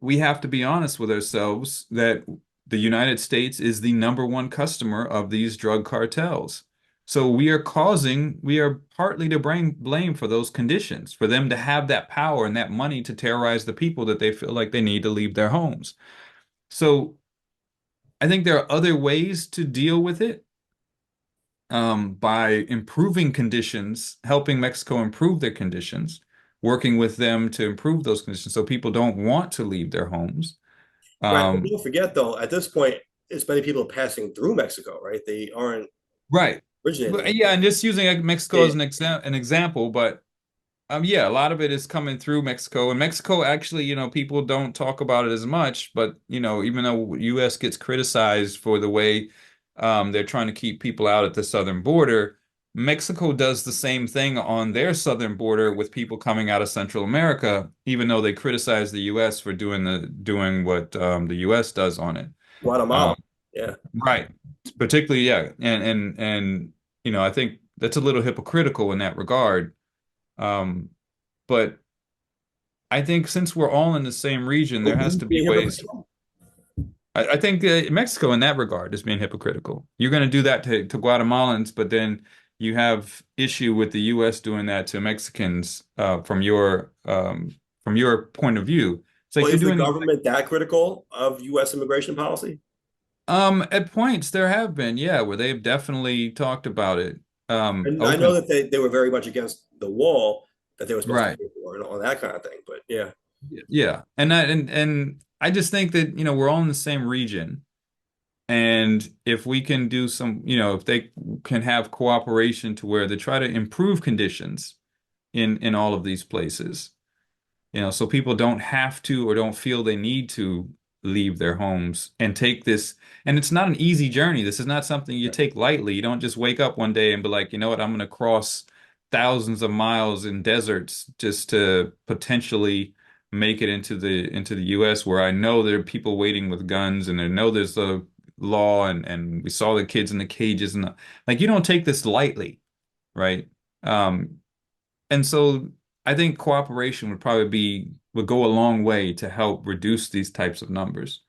we have to be honest with ourselves that the United States is the number one customer of these drug cartels. So we are partly to blame for those conditions, for them to have that power and that money to terrorize the people that they feel like they need to leave their homes. So I think there are other ways to deal with it, by improving conditions, helping Mexico improve their conditions, working with them to improve those conditions so people don't want to leave their homes. Right. But Um, don't forget, though, at this point, it's many people passing through Mexico, right? They aren't right. originating But there. yeah, and just using Mexico Yeah. as an example, but yeah, a lot of it is coming through Mexico. And Mexico actually, people don't talk about it as much, but even though US gets criticized for the way they're trying to keep people out at the southern border, Mexico does the same thing on their southern border with people coming out of Central America, even though they criticize the US for doing what the US does on it. Guatemala. Um, Yeah. right. Particularly, yeah. And I think that's a little hypocritical in that regard. Um, but I think since we're all in the same region, there has Who's to be being ways. hypocritical? I think Mexico in that regard is being hypocritical. You're going to do that to Guatemalans, but then you have issue with the U.S. doing that to Mexicans from your point of view. It's like Well, you're is the doing government that critical of U.S. immigration policy? at points there have been, yeah, where they've definitely talked about it And I know open. that they were very much against the wall that they were supposed to Right. pay for and all that kind of thing. But yeah. Yeah. And I just think that, we're all in the same region. And if we can do some, if they can have cooperation to where they try to improve conditions in all of these places, so people don't have to or don't feel they need to leave their homes and take this. And it's not an easy journey. This is not something you take lightly. You don't just wake up one day and be like, you know what, I'm going to cross thousands of miles in deserts just to potentially make it into the US, where I know there are people waiting with guns and I know there's a law, and we saw the kids in the cages, and like you don't take this lightly, right? Um, and so I think cooperation would go a long way to help reduce these types of numbers.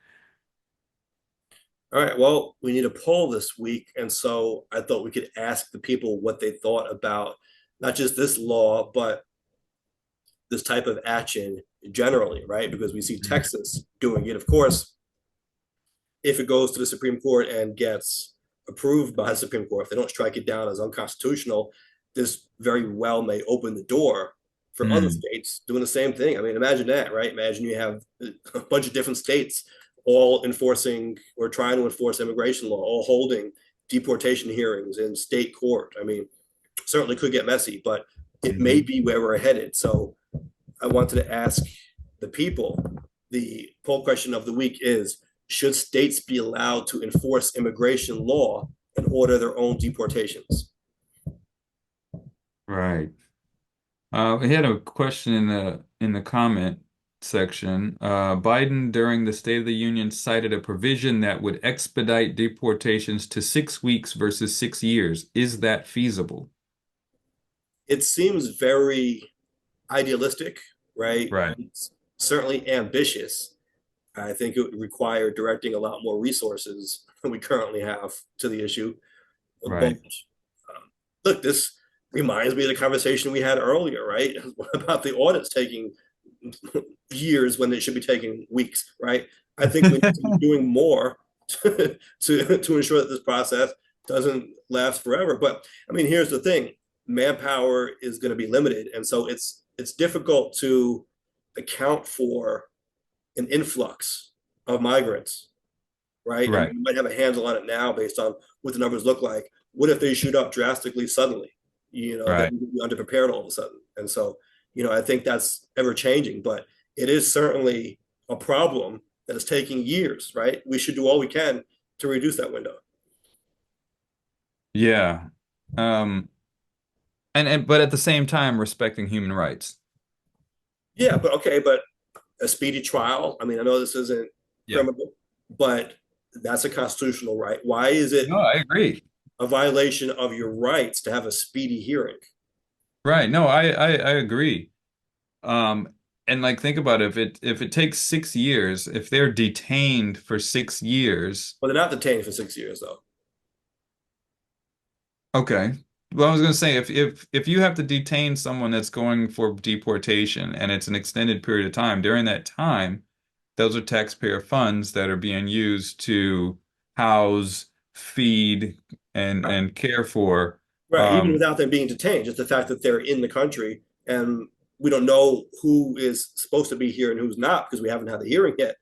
All right. Well, we need a poll this week. And so I thought we could ask the people what they thought about not just this law, but this type of action generally, right? Because we see Mhm. Texas doing it. Of course, if it goes to the Supreme Court and gets approved by the Supreme Court, if they don't strike it down as unconstitutional, this very well may open the door for other Mm. states doing the same thing. I mean, imagine that, right? Imagine you have a bunch of different states all enforcing or trying to enforce immigration law, all holding deportation hearings in state court. I mean, certainly could get messy, but it may Mhm. be where we're headed. So I wanted to ask the people, the poll question of the week is, should states be allowed to enforce immigration law and order their own deportations? Right. We had a question in the comment section. Biden during the State of the Union cited a provision that would expedite deportations to 6 weeks versus 6 years. Is that feasible? It seems very idealistic, right? Right. It's certainly ambitious. I think it would require directing a lot more resources than we currently have to the issue. But Right. look, this reminds me of the conversation we had earlier, right? About the audits taking years when they should be taking weeks, right? I think we need to be doing more to ensure that this process doesn't last forever. But I mean, here's the thing: manpower is going to be limited, and so it's difficult to account for an influx of migrants, right? I mean, Right. we might have a handle on it now based on what the numbers look like. What if they shoot up drastically suddenly? Then Right. we'll be underprepared all of a sudden. And so, I think that's ever changing, but it is certainly a problem that is taking years, right? We should do all we can to reduce that window. Yeah. Um, and but at the same time respecting human rights. Yeah, but okay, but a speedy trial. I mean, I know this isn't Yeah. criminal, but that's a constitutional right. Why is it No, I agree. a violation of your rights to have a speedy hearing? Right. No, I agree. Um, And like think about it, if it takes 6 years, if they're detained for 6 years, But they're not detained for 6 years, though. okay. Well, I was gonna say if you have to detain someone that's going for deportation and it's an extended period of time, during that time, those are taxpayer funds that are being used to house, feed, and care for. Right, even Um, without them being detained, just the fact that they're in the country and we don't know who is supposed to be here and who's not because we haven't had the hearing yet.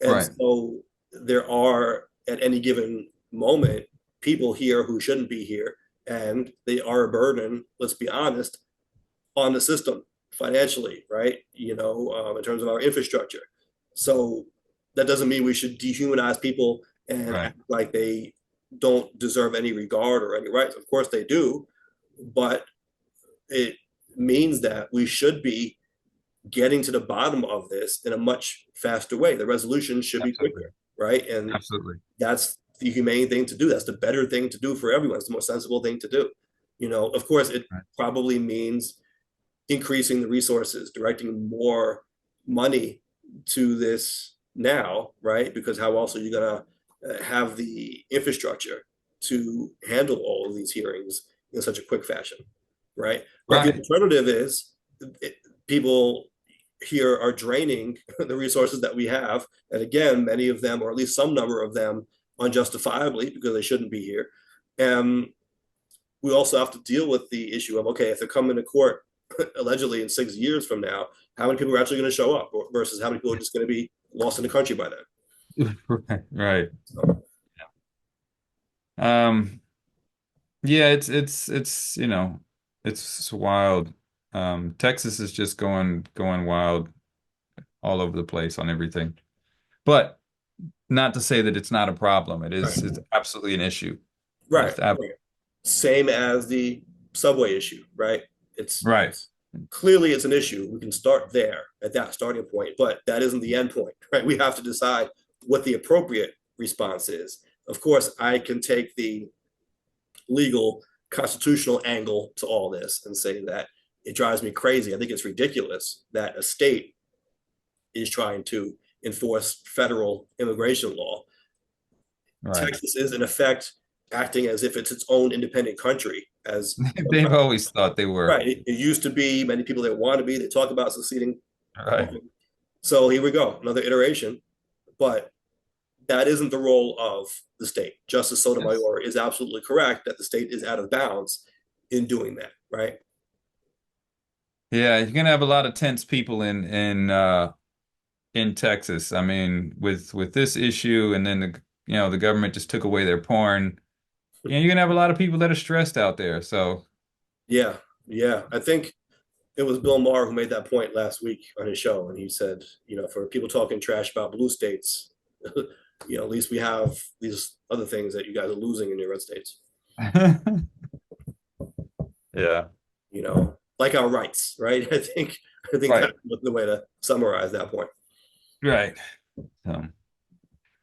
And right, so there are at any given moment people here who shouldn't be here, and they are a burden, let's be honest, on the system financially, right? In terms of our infrastructure. So that doesn't mean we should dehumanize people and right, act like they don't deserve any regard or any rights. Of course they do, but it means that we should be getting to the bottom of this in a much faster way. The resolution should be absolutely, quicker, right? And absolutely. that's the humane thing to do. That's the better thing to do for everyone. It's the more sensible thing to do. Of course, it Right. probably means increasing the resources, directing more money to this now, right? Because how else are you going to have the infrastructure to handle all of these hearings in such a quick fashion, right? But the Right. alternative is people here are draining the resources that we have. And again, many of them, or at least some number of them, unjustifiably because they shouldn't be here. And we also have to deal with the issue of, okay, if they're coming to court allegedly in 6 years from now, how many people are actually going to show up versus how many people are just going to be lost in the country by then? Right. Right. So, Um, yeah, it's it's wild. Texas is just going wild all over the place on everything. But not to say that it's not a problem. right, It's absolutely an issue. right, It's ab right. Same as the subway issue, right? It's right. clearly it's an issue. We can start there at that starting point, but that isn't the end point, right? We have to decide what the appropriate response is. Of course, I can take the legal constitutional angle to all this and say that it drives me crazy. I think it's ridiculous that a state is trying to enforce federal immigration law. Right. Texas is in effect acting as if it's its own independent country, as They've always thought they were. right. It used to be many people that want to be. They talk about seceding Right. often. So here we go, another iteration. But that isn't the role of the state. Justice Yes. Sotomayor is absolutely correct that the state is out of bounds in doing that, right? Yeah, you're gonna have a lot of tense people in Texas. I mean, with this issue and then the government just took away their porn. You're gonna have a lot of people that are stressed out there. So Yeah, yeah. I think it was Bill Maher who made that point last week on his show, and he said, for people talking trash about blue states, at least we have these other things that you guys are losing in your red states. yeah. Like our rights, right? I think Right. that's the way to summarize that point. Right. So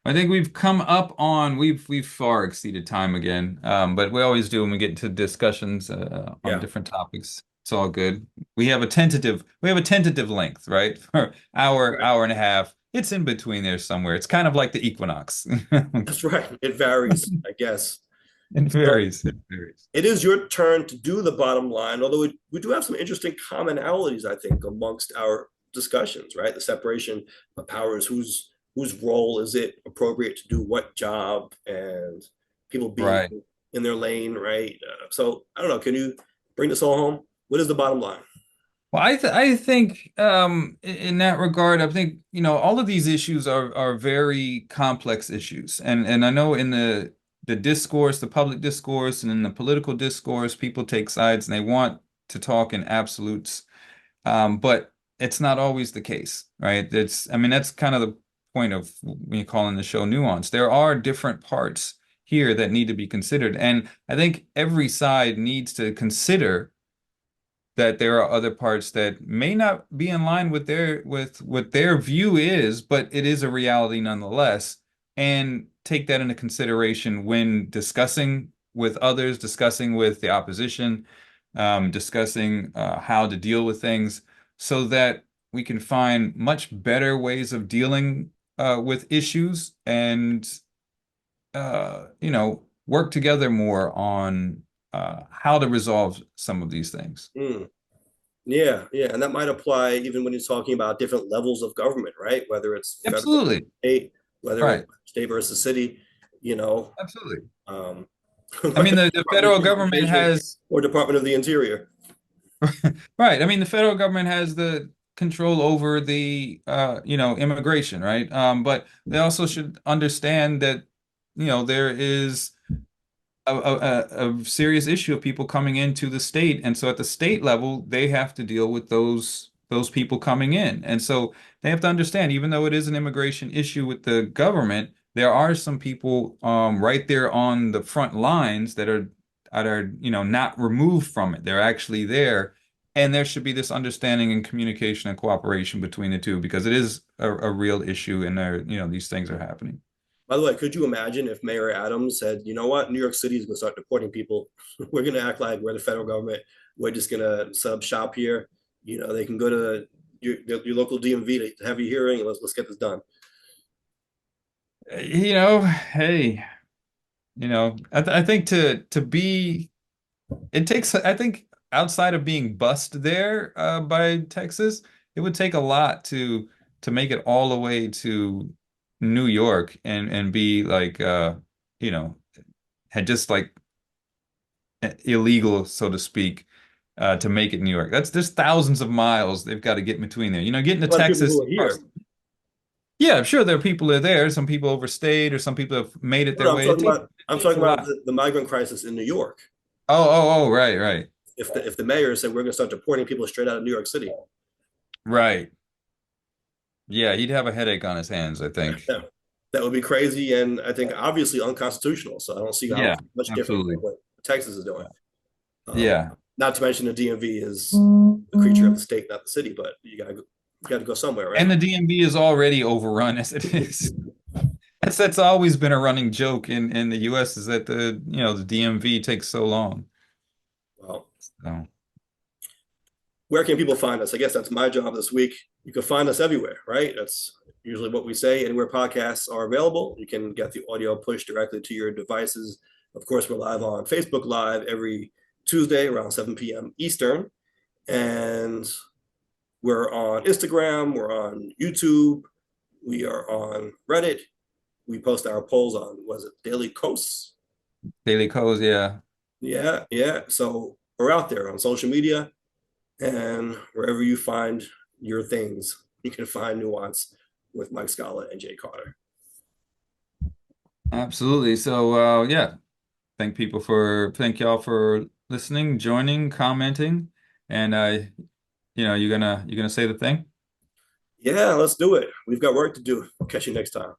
I think we've far exceeded time again. But we always do when we get into discussions on Yeah, different topics. It's all good. We have a tentative length, right? For right. hour and a half. It's in between there somewhere. It's kind of like the equinox. That's right. It varies, I guess. It So varies. It varies. it is your turn to do the bottom line, although we do have some interesting commonalities, I think, amongst our discussions, right? The separation of powers, whose role is it appropriate to do what job, and people being Right. in their lane, right? So I don't know. Can you bring this all home? What is the bottom line? Well, I think in that regard, I think all of these issues are very complex issues, and I know in the discourse, the public discourse, and in the political discourse, people take sides and they want to talk in absolutes, but it's not always the case, right? I mean, that's kind of the point of when you call in the show Nuance. There are different parts here that need to be considered, and I think every side needs to consider that there are other parts that may not be in line with with what their view is, but it is a reality nonetheless, and take that into consideration when discussing with others, discussing with the opposition, discussing how to deal with things, so that we can find much better ways of dealing with issues and work together more on how to resolve some of these things. Mm. Yeah, yeah, and that might apply even when you're talking about different levels of government, right? Whether it's federal, Absolutely. state, whether it's Right. state versus city, you know, Absolutely. um, I whether mean, it's the Department of federal government Transportation has or Department of the Interior. right. I mean, the federal government has the control over the immigration, right? But they also should understand that, there is a serious issue of people coming into the state, and so at the state level, they have to deal with those people coming in, and so they have to understand, even though it is an immigration issue with the government, there are some people right there on the front lines that are not removed from it. They're actually there, and there should be this understanding and communication and cooperation between the two because it is a real issue, and these things are happening. By the way, could you imagine if Mayor Adams said, you know what, New York City is going to start deporting people. We're going to act like we're the federal government. We're just going to set up shop here. You know, they can go to your local DMV to have your hearing and let's get this done. Hey, I think to be it takes I think outside of being bussed there by Texas, it would take a lot to make it all the way to New York and be like you know had just like illegal, so to speak, to make it New York. There's thousands of miles they've got to get in between there. Getting to A lot of people Texas, who are here. yeah, I'm sure there are people that are there. Some people overstayed or some people have made it No, their no, I'm way. It talking takes about it takes a lot. the migrant crisis in New York. Oh, right, right. If the mayor said we're going to start deporting people straight out of New York City, Right. Yeah, he'd have a headache on his hands, I think. that, that would be crazy and I think obviously unconstitutional. So I don't see how Yeah, it's much different absolutely. from what Texas is doing. Yeah. Not to mention the DMV is a creature of the state, not the city, but you got to go somewhere, And right? the DMV is already overrun as it is. That's always been a running joke in the US is that the DMV takes so long. Well, So, where can people find us? I guess that's my job this week. You can find us everywhere, right? That's usually what we say. Anywhere podcasts are available, you can get the audio pushed directly to your devices. Of course, we're live on Facebook Live every Tuesday around 7 p.m. Eastern. And we're on Instagram, we're on YouTube, we are on Reddit. We post our polls on, was it Daily Coasts? Daily Kos, yeah. Yeah, yeah. So we're out there on social media and wherever you find your things, you can find Nuance with Mike Scala and Jay Carter. Absolutely. So yeah, thank y'all for listening, joining, commenting, and you're gonna say the thing? Yeah, let's do it. We've got work to do. Catch you next time.